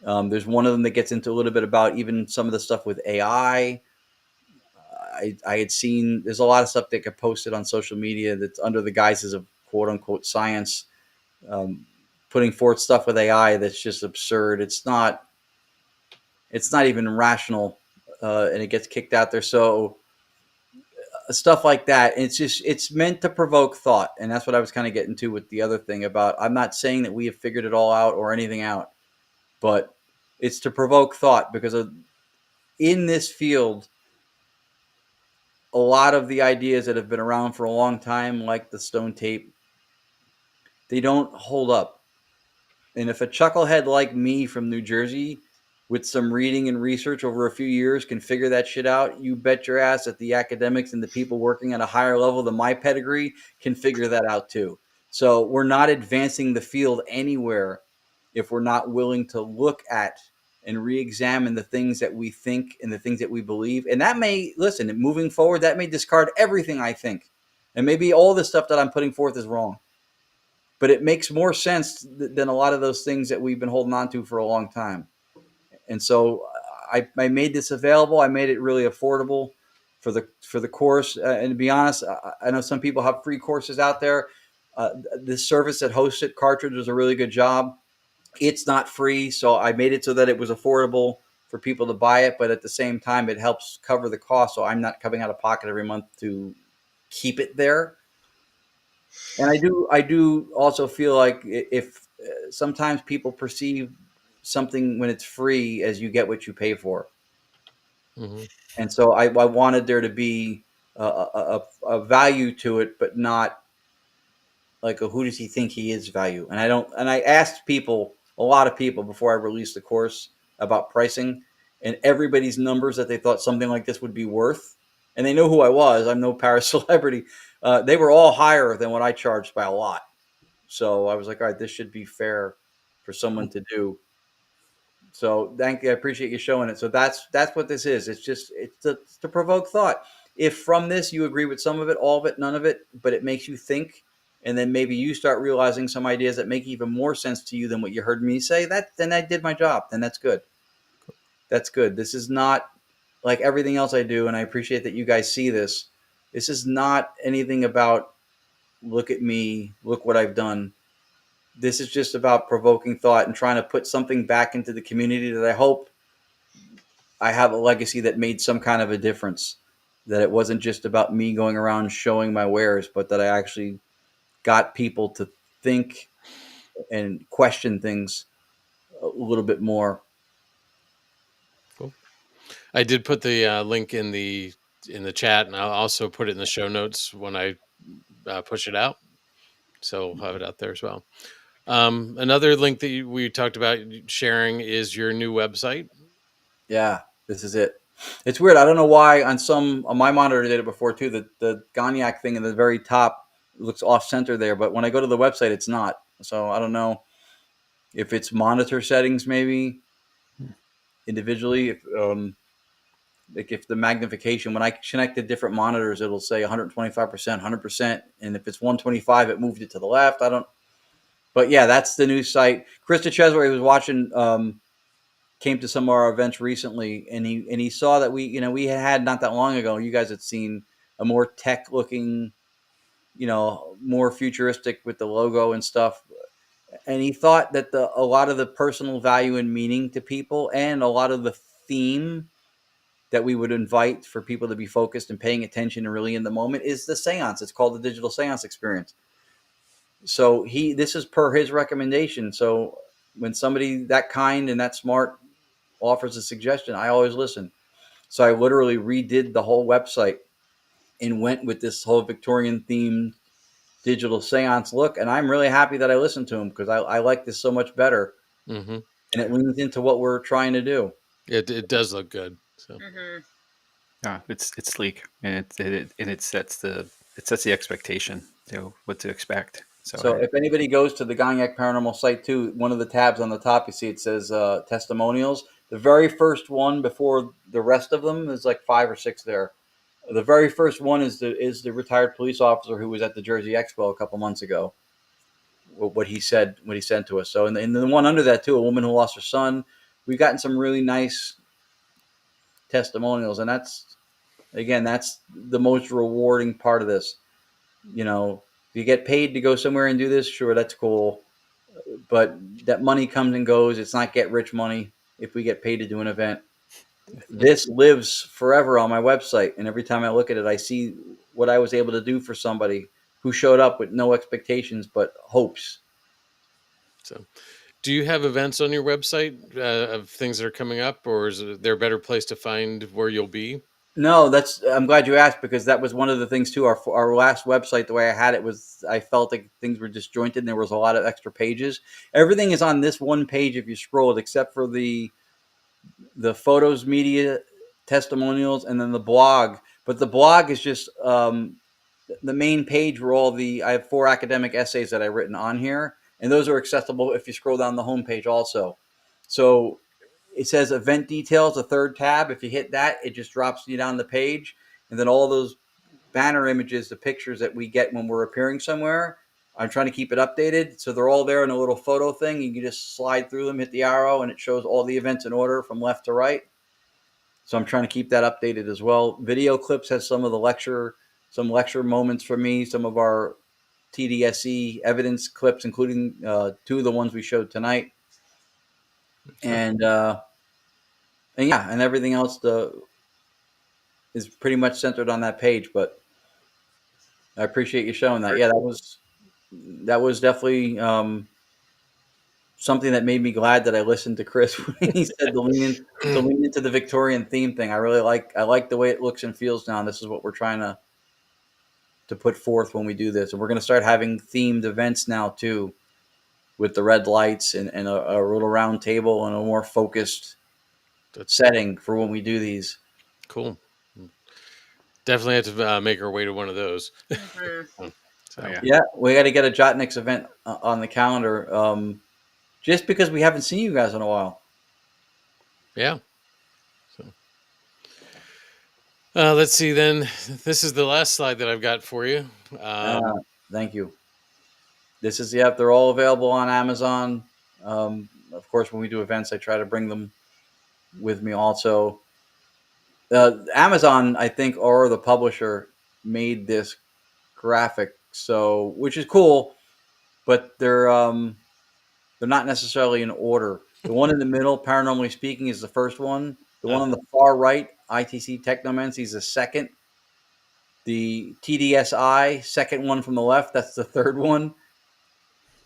There's one of them that gets into a little bit about even some of the stuff with AI. I had seen there's a lot of stuff that get posted on social media that's under the guises of quote unquote science, putting forth stuff with AI that's just absurd. It's not even rational, and it gets kicked out there. So stuff like that. It's meant to provoke thought, and that's what I was kind of getting to with the other thing about. I'm not saying that we have figured it all out or anything out, but it's to provoke thought because in this field, a lot of the ideas that have been around for a long time, like the stone tape, they don't hold up. And if a chucklehead like me from New Jersey with some reading and research over a few years can figure that shit out, you bet your ass that the academics and the people working at a higher level than my pedigree can figure that out too. So we're not advancing the field anywhere if we're not willing to look at and re-examine the things that we think and the things that we believe. And that may, listen, moving forward, that may discard everything I think. And maybe all the stuff that I'm putting forth is wrong. But it makes more sense than a lot of those things that we've been holding on to for a long time. And so I made this available. I made it really affordable for the course. And to be honest, I know some people have free courses out there. This service that hosts it, Cartridge, does a really good job. It's not free, so I made it so that it was affordable for people to buy it, but at the same time, it helps cover the cost, so I'm not coming out of pocket every month to keep it there. And I do also feel like if sometimes people perceive something when it's free as you get what you pay for. Mm-hmm. And so I wanted there to be a value to it, but not like who does he think he is value. And I asked a lot of people before I released the course about pricing, and everybody's numbers that they thought something like this would be worth. And they know who I was. I'm no para celebrity. They were all higher than what I charged by a lot. So I was like, all right, this should be fair for someone to do. So thank you. I appreciate you showing it. So that's what this is. It's to provoke thought. If from this you agree with some of it, all of it, none of it, but it makes you think, and then maybe you start realizing some ideas that make even more sense to you than what you heard me say, then I did my job. Then that's good. That's good. This is not like everything else I do, and I appreciate that you guys see this. This is not anything about look at me, look what I've done. This is just about provoking thought and trying to put something back into the community that I hope I have a legacy that made some kind of a difference. That it wasn't just about me going around showing my wares, but that I actually got people to think and question things a little bit more. Cool. I did put the link in the chat, and I'll also put it in the show notes when I push it out. So we'll have it out there as well. Another link that we talked about sharing is your new website. Yeah, this is it. It's weird. I don't know why on my monitor did it before too. The Gonyak thing in the very top looks off center there, but when I go to the website, it's not. So I don't know if it's monitor settings maybe individually. like if the magnification, when I connect the different monitors, it'll say 125%, 100%. And if it's 125, it moved it to the left. But yeah, that's the new site. Krista Chesway was watching, came to some of our events recently, and he saw that we had not that long ago, you guys had seen a more tech looking, more futuristic with the logo and stuff. And he thought that a lot of the personal value and meaning to people, and a lot of the theme that we would invite for people to be focused and paying attention and really in the moment, is the seance. It's called the Digital Séance Experience. So this is per his recommendation. So when somebody that kind and that smart offers a suggestion, I always listen. So I literally redid the whole website and went with this whole Victorian themed digital seance look. And I'm really happy that I listened to him, because I like this so much better. Mm-hmm. And it leans into what we're trying to do. It does look good. So. Mm-hmm. Yeah, it's sleek, and it sets the expectation, what to expect. So if anybody goes to the Gagnac Paranormal site too, one of the tabs on the top, you see it says testimonials. The very first one before the rest of them, is like 5 or 6 there. The very first one is the retired police officer who was at the Jersey Expo a couple months ago. What he said to us. So and the one under that too, a woman who lost her son. We've gotten some really nice testimonials, and that's the most rewarding part of this. If you get paid to go somewhere and do this, sure, that's cool. But that money comes and goes. It's not get rich money if we get paid to do an event. This lives forever on my website. And every time I look at it, I see what I was able to do for somebody who showed up with no expectations but hopes. So, do you have events on your website of things that are coming up, or is there a better place to find where you'll be? No, I'm glad you asked, because that was one of the things too. Our last website, the way I had it, was I felt like things were disjointed and there was a lot of extra pages. Everything is on this one page if you scroll it, except for the photos, media, testimonials, and then the blog. But the blog is just the main page where I have 4 academic essays that I've written on here, and those are accessible if you scroll down the homepage also. So it says event details, a third tab. If you hit that, it just drops you down the page. And then all those banner images, the pictures that we get when we're appearing somewhere, I'm trying to keep it updated. So they're all there in a little photo thing. You can just slide through them, hit the arrow, and it shows all the events in order from left to right. So I'm trying to keep that updated as well. Video clips has some lecture moments for me, some of our TDSE evidence clips, including 2 of the ones we showed tonight. And everything else is pretty much centered on that page. But I appreciate you showing that. Yeah, that was definitely something that made me glad that I listened to Chris when he said to lean into the Victorian theme thing. I like the way it looks and feels now. And this is what we're trying to put forth when we do this. And we're going to start having themed events now too, with the red lights and a little round table and a more focused setting for when we do these. Cool. Definitely have to make our way to one of those. Mm-hmm. Yeah, we got to get a Jotniks event on the calendar, just because we haven't seen you guys in a while. Yeah. So, let's see then. This is the last slide that I've got for you. Thank you. This is, they're all available on Amazon. Of course, when we do events, I try to bring them with me also. Amazon, I think, or the publisher made this graphic, which is cool, but they're not necessarily in order. The one in the middle, Paranormally Speaking, is the first one. The one on the far right, ITC Technomancy, is the second. The TDSI, second one from the left, that's the third one.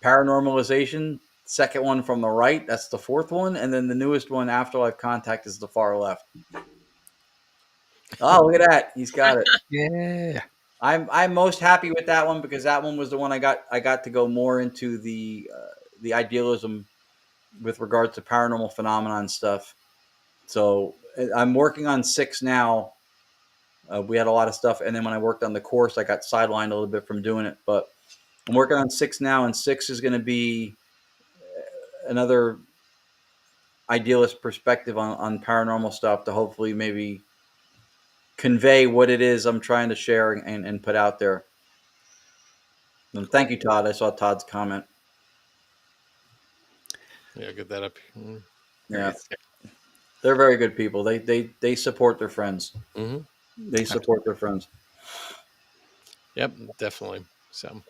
Paranormalization, second one from the right, that's the fourth one. And then the newest one, Afterlife Contact, is the far left. Oh, look at that. He's got it. Yeah. I'm most happy with that one, because that one was the one I got to go more into the idealism with regards to paranormal phenomenon stuff. So I'm working on 6 now. We had a lot of stuff, and then when I worked on the course, I got sidelined a little bit from doing it. But I'm working on 6 now, and 6 is going to be another idealist perspective on paranormal stuff to hopefully maybe convey what it is I'm trying to share and put out there. And thank you, Todd. I saw Todd's comment. Yeah, get that up. Yeah, they're very good people. They support their friends. Mm-hmm. They support their friends. Yep, definitely. So,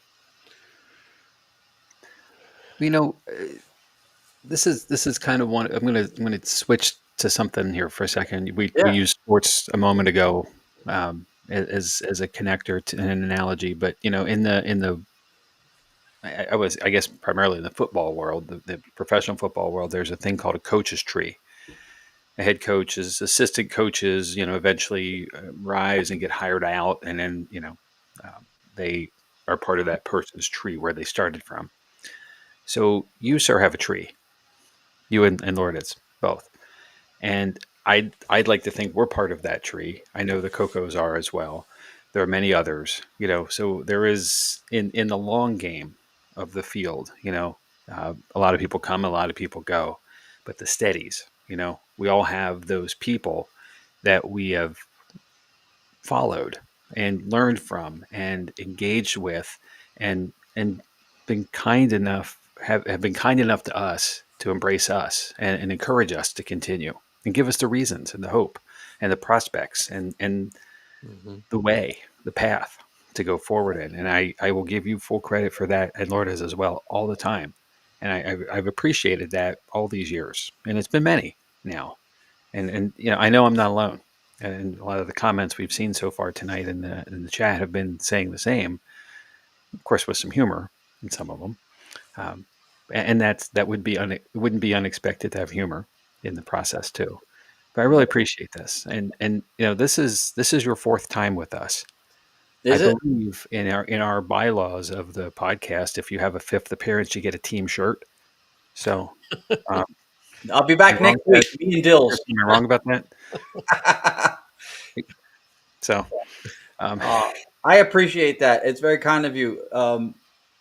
This is kind of one. I'm gonna switch to something here for a second. We Yeah. used sports a moment ago as a connector to an analogy, but in the I was, I guess, primarily in the football world, the professional football world. There's a thing called a coach's tree. A head coaches, assistant coaches, eventually rise and get hired out, and then they are part of that person's tree where they started from. So you, sir, have a tree. You and Lourdes both. And I'd like to think we're part of that tree. I know the Cocos are as well. There are many others, so there is in the long game of the field, a lot of people come, a lot of people go, but the steadies, we all have those people that we have followed and learned from and engaged with and been kind enough have been kind enough to us to embrace us and encourage us to continue and give us the reasons and the hope and the prospects and the way, the path to go forward in. And I will give you full credit for that, and Lourdes as well, all the time. And I've appreciated that all these years, and it's been many now. And I know I'm not alone. And a lot of the comments we've seen so far tonight in the chat have been saying the same, of course, with some humor in some of them. And that wouldn't be unexpected to have humor in the process too. But I really appreciate this, and this is your fourth time with us. Is I it? believe in our bylaws of the podcast, if you have a fifth appearance, you get a team shirt. So I'll be back next week. Me and Dills. Am I wrong about that? So I appreciate that. It's very kind of you.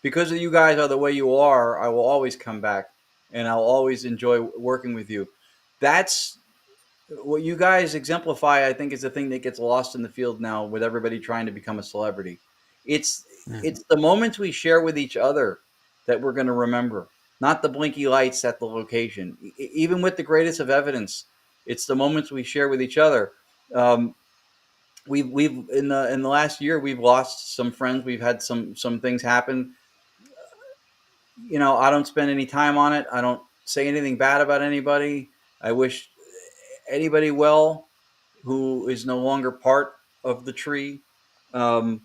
Because you guys are the way you are, I will always come back, and I'll always enjoy working with you. That's what you guys exemplify. I think is the thing that gets lost in the field now, with everybody trying to become a celebrity. It's it's the moments we share with each other that we're going to remember, not the blinky lights at the location. Even with the greatest of evidence, it's the moments we share with each other. We've in the last year we've lost some friends. We've had some things happen. I don't spend any time on it. I don't say anything bad about anybody. I wish anybody well who is no longer part of the tree. Um,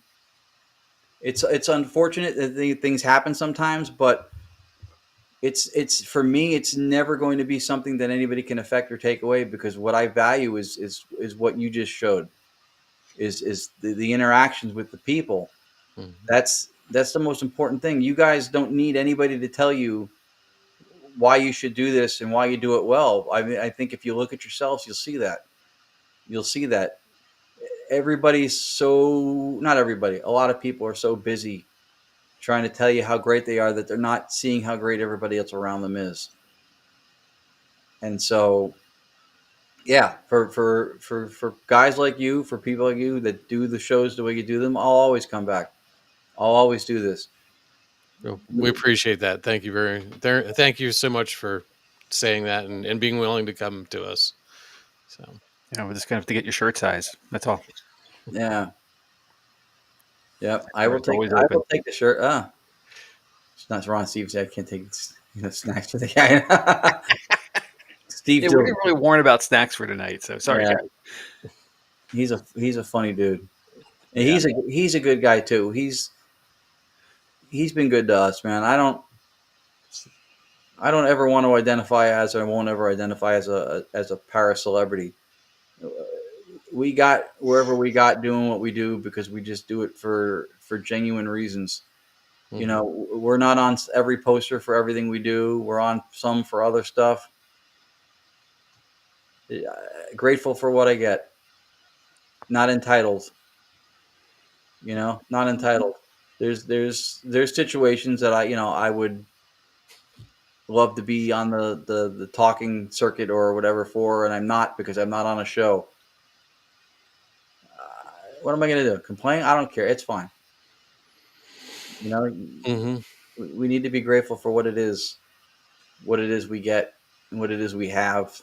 it's unfortunate that things happen sometimes, but it's for me, it's never going to be something that anybody can affect or take away, because what I value is what you just showed, is the interactions with the people. That's the most important thing. You guys don't need anybody to tell you why you should do this and why you do it well. I mean, I think if you look at yourselves, you'll see that. You'll see that everybody's so, not everybody, a lot of people are so busy trying to tell you how great they are that they're not seeing how great everybody else around them is. And so, yeah, for guys like you, for people like you that do the shows the way you do them, I'll always come back. I'll always do this. We appreciate that. Thank you so much for saying that and being willing to come to us. So we're just gonna have to get your shirt size. That's all. Yeah. Yep. I will take the shirt. It's not Ron Steve said I can't take snacks for the guy. Steve, we didn't really warn about snacks for tonight, so sorry, guys. He's a funny dude. And he's a good guy too. He's been good to us, man. I don't ever want to identify as, or I won't ever identify as a para celebrity. We got wherever we got doing what we do because we just do it for genuine reasons. We're not on every poster for everything we do. We're on some for other stuff. Grateful for what I get. Not entitled. Not entitled. There's situations that I would love to be on the talking circuit or whatever for, and I'm not, because I'm not on a show. What am I going to do? Complain? I don't care. It's fine. You know, Hmm. we need to be grateful for what it is we get and what it is we have.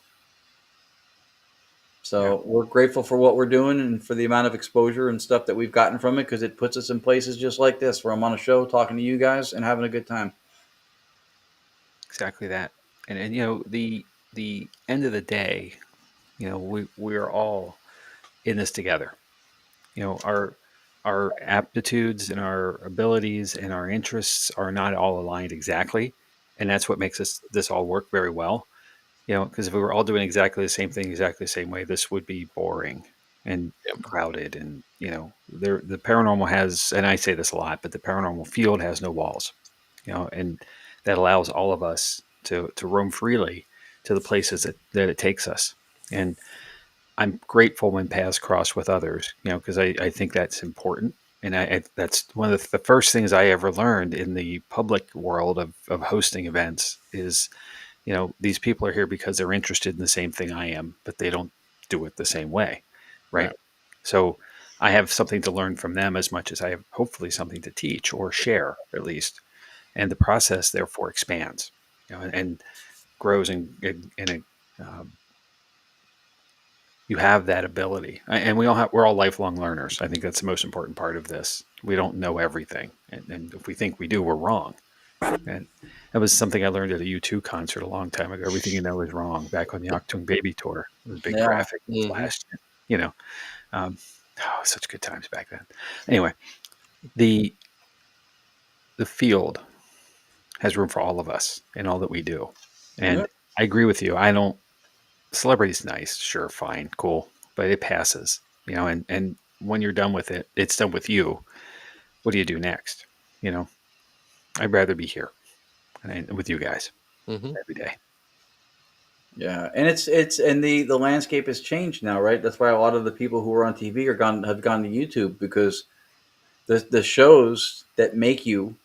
So we're grateful for what we're doing and for the amount of exposure and stuff that we've gotten from it, because it puts us in places just like this where I'm on a show talking to you guys and having a good time. Exactly that. And the end of the day, we're all in this together. Our aptitudes and our abilities and our interests are not all aligned exactly, and that's what makes this all work very well. Because if we were all doing exactly the same thing exactly the same way, this would be boring and Yep. crowded. And the paranormal has, and I say this a lot, but the paranormal field has no walls. And that allows all of us to roam freely to the places that it takes us. And I'm grateful when paths cross with others, because I think that's important. And that's one of the first things I ever learned in the public world of hosting events is, these people are here because they're interested in the same thing I am, but they don't do it the same way. Right. Right. So I have something to learn from them as much as I have hopefully something to teach or share at least. And the process therefore expands, and grows and you have that ability. And we're all lifelong learners. I think that's the most important part of this. We don't know everything. And if we think we do, we're wrong. And that was something I learned at a U2 concert a long time ago. Everything you know is wrong. Back on the Octung Baby tour, it was a big Yeah. graphic Hmm. flash. Such good times back then. Anyway, the field has room for all of us and all that we do. And Yeah. I agree with you. I don't. Celebrity's nice, sure, fine, cool, but it passes. And when you're done with it, it's done with you. What do you do next? I'd rather be here and with you guys Hmm. every day. Yeah, and and the landscape has changed now, right? That's why a lot of the people who are on TV have gone to YouTube, because the shows that make you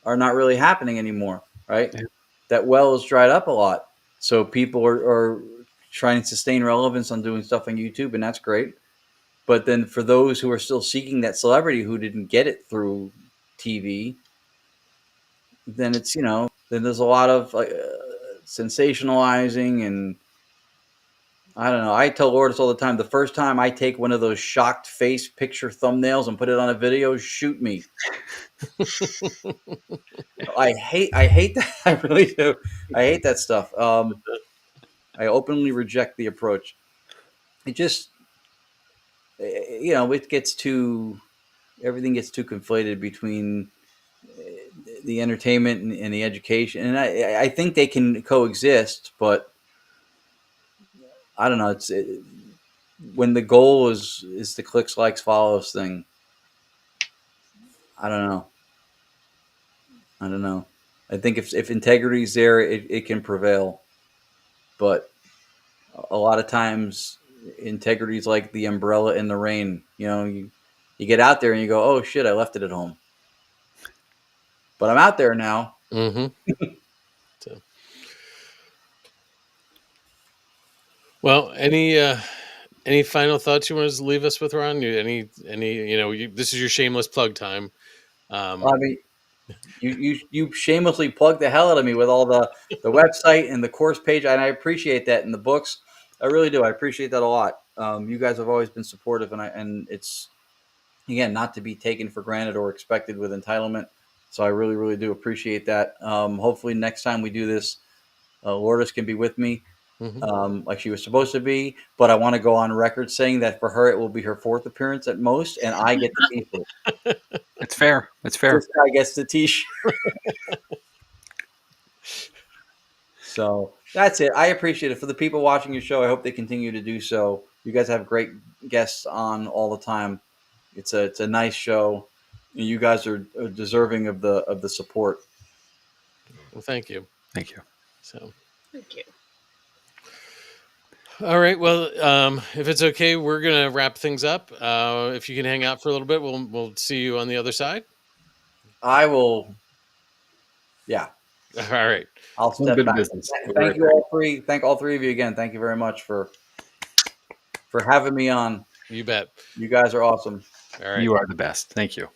are not really happening anymore, right? Yeah. That well is dried up a lot, so people are trying to sustain relevance on doing stuff on YouTube, and that's great. But then for those who are still seeking that celebrity who didn't get it through TV, then then there's a lot of sensationalizing, and I don't know. I tell Lourdes all the time, the first time I take one of those shocked face picture thumbnails and put it on a video, shoot me. I hate that. I really do. I hate that stuff. I openly reject the approach. It just, it gets too, everything gets too conflated between the entertainment and the education. And I think they can coexist, but I don't know. When the goal is the clicks, likes, follows thing. I don't know. I don't know. I think if integrity is there, it can prevail. But a lot of times, integrity is like the umbrella in the rain. You get out there and you go, oh shit, I left it at home. But I'm out there now. Hmm. So, well, any final thoughts you want to leave us with, Ron? This is your shameless plug time. I mean, you shamelessly plugged the hell out of me with all the website and the course page, and I appreciate that. And the books, I really do. I appreciate that a lot. You guys have always been supportive, and it's, again, not to be taken for granted or expected with entitlement. So I really, really do appreciate that. Hopefully next time we do this, Lourdes can be with me, Hmm. like she was supposed to be. But I want to go on record saying that for her, it will be her fourth appearance at most, and I get the T-shirt. It's fair. It's fair. This guy gets the T-shirt. So that's it. I appreciate it. For the people watching your show, I hope they continue to do so. You guys have great guests on all the time. It's a nice show. You guys are deserving of the support. Well, thank you. Thank you. So, Thank you. all right. Well, if it's okay, we're gonna wrap things up. If you can hang out for a little bit, we'll see you on the other side. I will. Yeah, All right. I'll Well, step good back. business. Thank you all three. Thank all three of you again. Thank you very much for having me on. You bet. You guys are awesome. All right. You are the best. Thank you.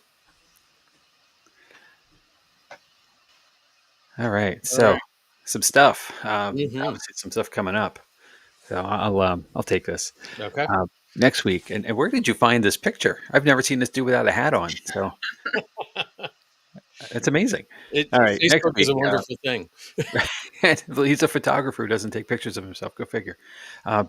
All right. All So right. some stuff. Mhm. Obviously, some stuff coming up. So I'll take this Okay. next week. And where did you find this picture? I've never seen this dude without a hat on. So it's amazing. All right. Next Facebook is week. a wonderful thing. He's a photographer who doesn't take pictures of himself. Go figure. Uh,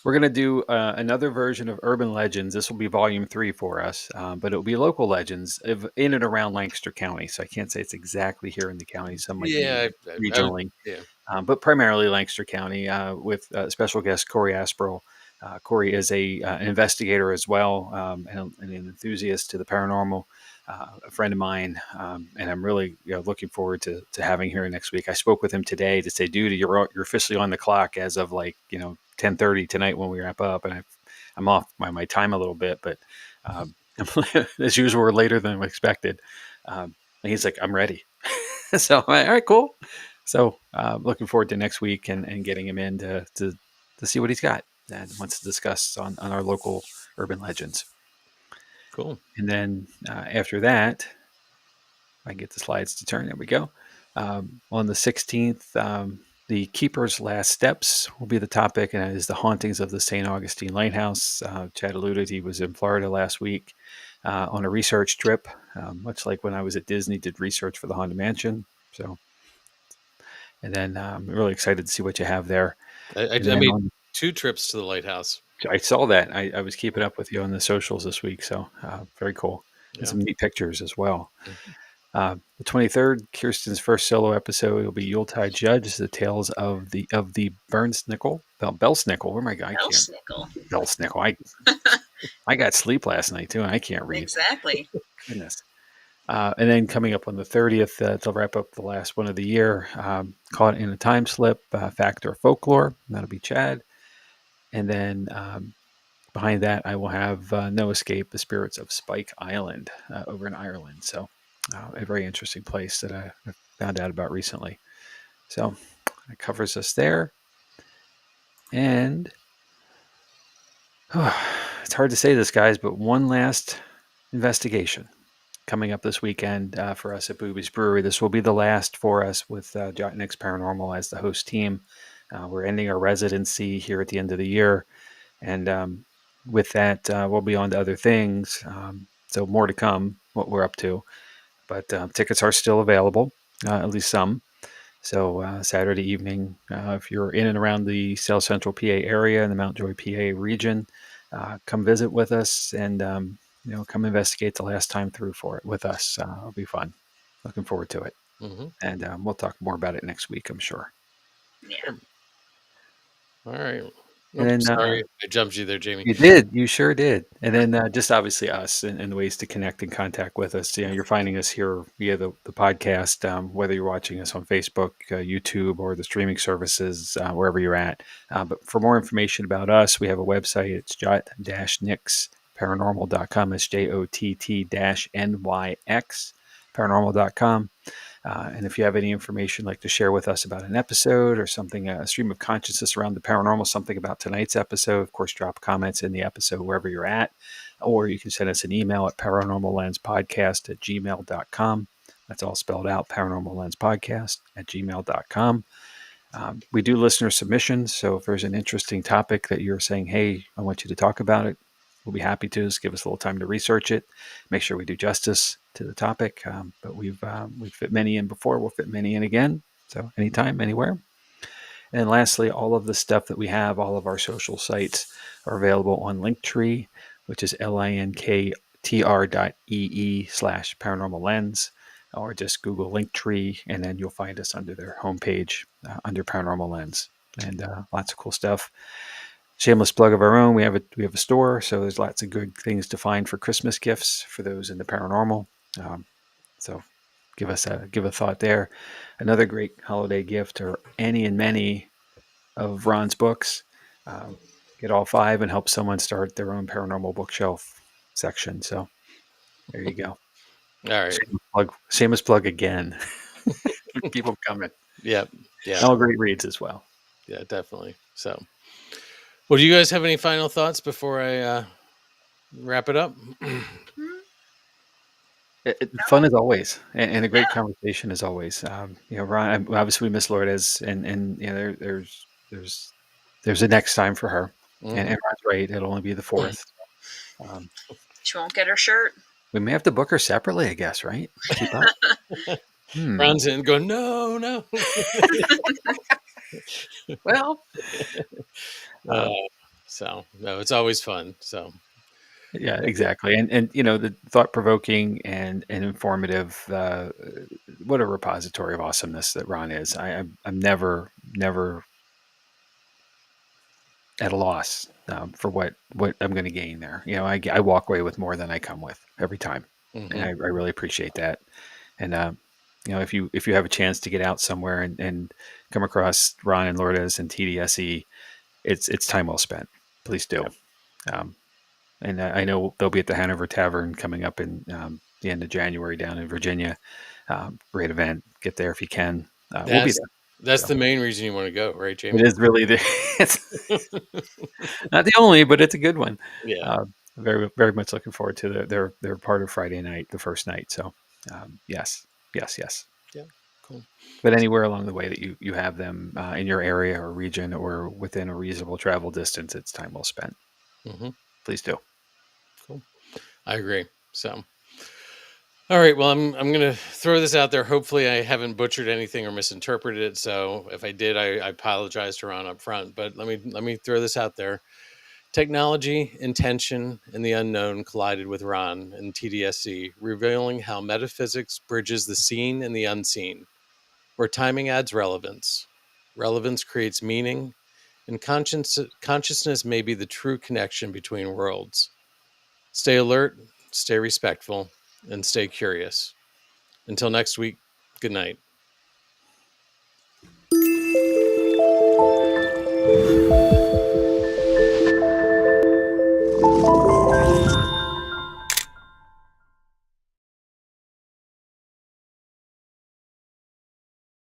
We're going to do another version of Urban Legends. This will be volume 3 for us, but it'll be local legends in and around Lancaster County. So I can't say it's exactly here in the county. Some might be Yeah, I would, regionally, yeah. but primarily Lancaster County with special guest Corey Asperl. Corey is an investigator as well, and an enthusiast to the paranormal. A friend of mine, and I'm really looking forward to having here next week. I spoke with him today to say, dude, you're officially on the clock as of 10:30 tonight when we wrap up, and I'm off my time a little bit, but as usual, we're later than expected. And he's like, I'm ready. So I'm like, all right, cool. So looking forward to next week and getting him in to see what he's got and wants to discuss on our local urban legends. Cool. And then after that, I can get the slides to turn. There we go. On the 16th, the Keeper's Last Steps will be the topic, and it is the hauntings of the St. Augustine Lighthouse. Chad alluded he was in Florida last week on a research trip, much like when I was at Disney, did research for the Haunted Mansion. So, and then I'm really excited to see what you have there. I made 2 trips to the lighthouse. I saw that. I was keeping up with you on the socials this week, so very cool. And some neat pictures as well. The 23rd, Kirstin's first solo episode will be Yuletide Judge, the tales of the Belsnickel. Where am I going? Belsnickel. I got sleep last night too, and I can't read. Exactly. Goodness. And then coming up on the 30th, to wrap up the last one of the year, Caught in a Time Slip, Fact or Folklore. That'll be Chad. And then behind that, I will have No Escape, The Spirits of Spike Island over in Ireland. So a very interesting place that I found out about recently. So that covers us there. And it's hard to say this, guys, but one last investigation coming up this weekend for us at Booby's Brewery. This will be the last for us with Jotnick's Paranormal as the host team. We're ending our residency here at the end of the year. And with that, we'll be on to other things. So more to come, what we're up to. But tickets are still available, at least some. So Saturday evening, if you're in and around the South Central PA area and the Mount Joy PA region, come visit with us and come investigate the last time through for it with us. It'll be fun. Looking forward to it. Mm-hmm. And we'll talk more about it next week, I'm sure. Yeah. All right. And then, sorry, I jumped you there, Jamie. You did. You sure did. And then just obviously us and the ways to connect and contact with us. You're finding us here via the podcast, whether you're watching us on Facebook, YouTube, or the streaming services, wherever you're at. But for more information about us, we have a website. It's jot-nyx paranormal.com. It's JOTT-NYX paranormal.com. And if you have any information you'd like to share with us about an episode or something, a stream of consciousness around the paranormal, something about tonight's episode, of course, drop comments in the episode wherever you're at. Or you can send us an email at paranormallenspodcast@gmail.com. That's all spelled out, paranormallenspodcast@gmail.com. We do listener submissions. So if there's an interesting topic that you're saying, hey, I want you to talk about it, we'll be happy to. Just give us a little time to research it, make sure we do justice to the topic. But we've fit many in before. We'll fit many in again. So anytime, anywhere. And lastly, all of the stuff that we have, all of our social sites are available on Linktree, which is linktr.ee/paranormal lens, or just Google Linktree, and then you'll find us under their homepage under Paranormal Lens, and lots of cool stuff. Shameless plug of our own. We have a store, so there's lots of good things to find for Christmas gifts for those in the paranormal. So give a thought there. Another great holiday gift are any and many of Ron's books. Get all 5 and help someone start their own paranormal bookshelf section. So there you go. All right. Shameless plug again. Keep them coming. Yeah. All great reads as well. Yeah, definitely. So, Well, do you guys have any final thoughts before I wrap it up? Fun as always, and a great conversation as always. Ron, obviously we miss Lourdes, and there's a next time for her. And Mhm. Ron's right; it'll only be the fourth. Um, She won't get her shirt. we may have to book her separately, I guess. Right? Keep up. Ron's in going, no, no. Well, so no, it's always fun. So yeah, exactly. And the thought provoking and informative. What a repository of awesomeness that Ron is. I'm never at a loss for what I'm going to gain there. I walk away with more than I come with every time, and I really appreciate that. And if you have a chance to get out somewhere and come across Ron and Lourdes and TDSE, it's time well spent. Please do. And I know they'll be at the Hanover Tavern coming up in the end of January down in Virginia. Great event. Get there if you can. We'll be there. That's the main reason you want to go, right, Jamie? It is really it's not the only, but it's a good one. Yeah. Very, very much looking forward to their part of Friday night, the first night. So, yes. Yeah. Cool. But anywhere along the way that you have them in your area or region or within a reasonable travel distance, it's time well spent. Please do. Cool. I agree. So. All right. Well, I'm going to throw this out there. Hopefully, I haven't butchered anything or misinterpreted it. So, if I did, I apologize to Ron up front. But let me throw this out there. Technology, intention, and the unknown collided with Ron and TDSC, revealing how metaphysics bridges the seen and the unseen, where timing adds relevance. Relevance creates meaning, and consciousness may be the true connection between worlds. Stay alert, stay respectful, and stay curious. Until next week, good night.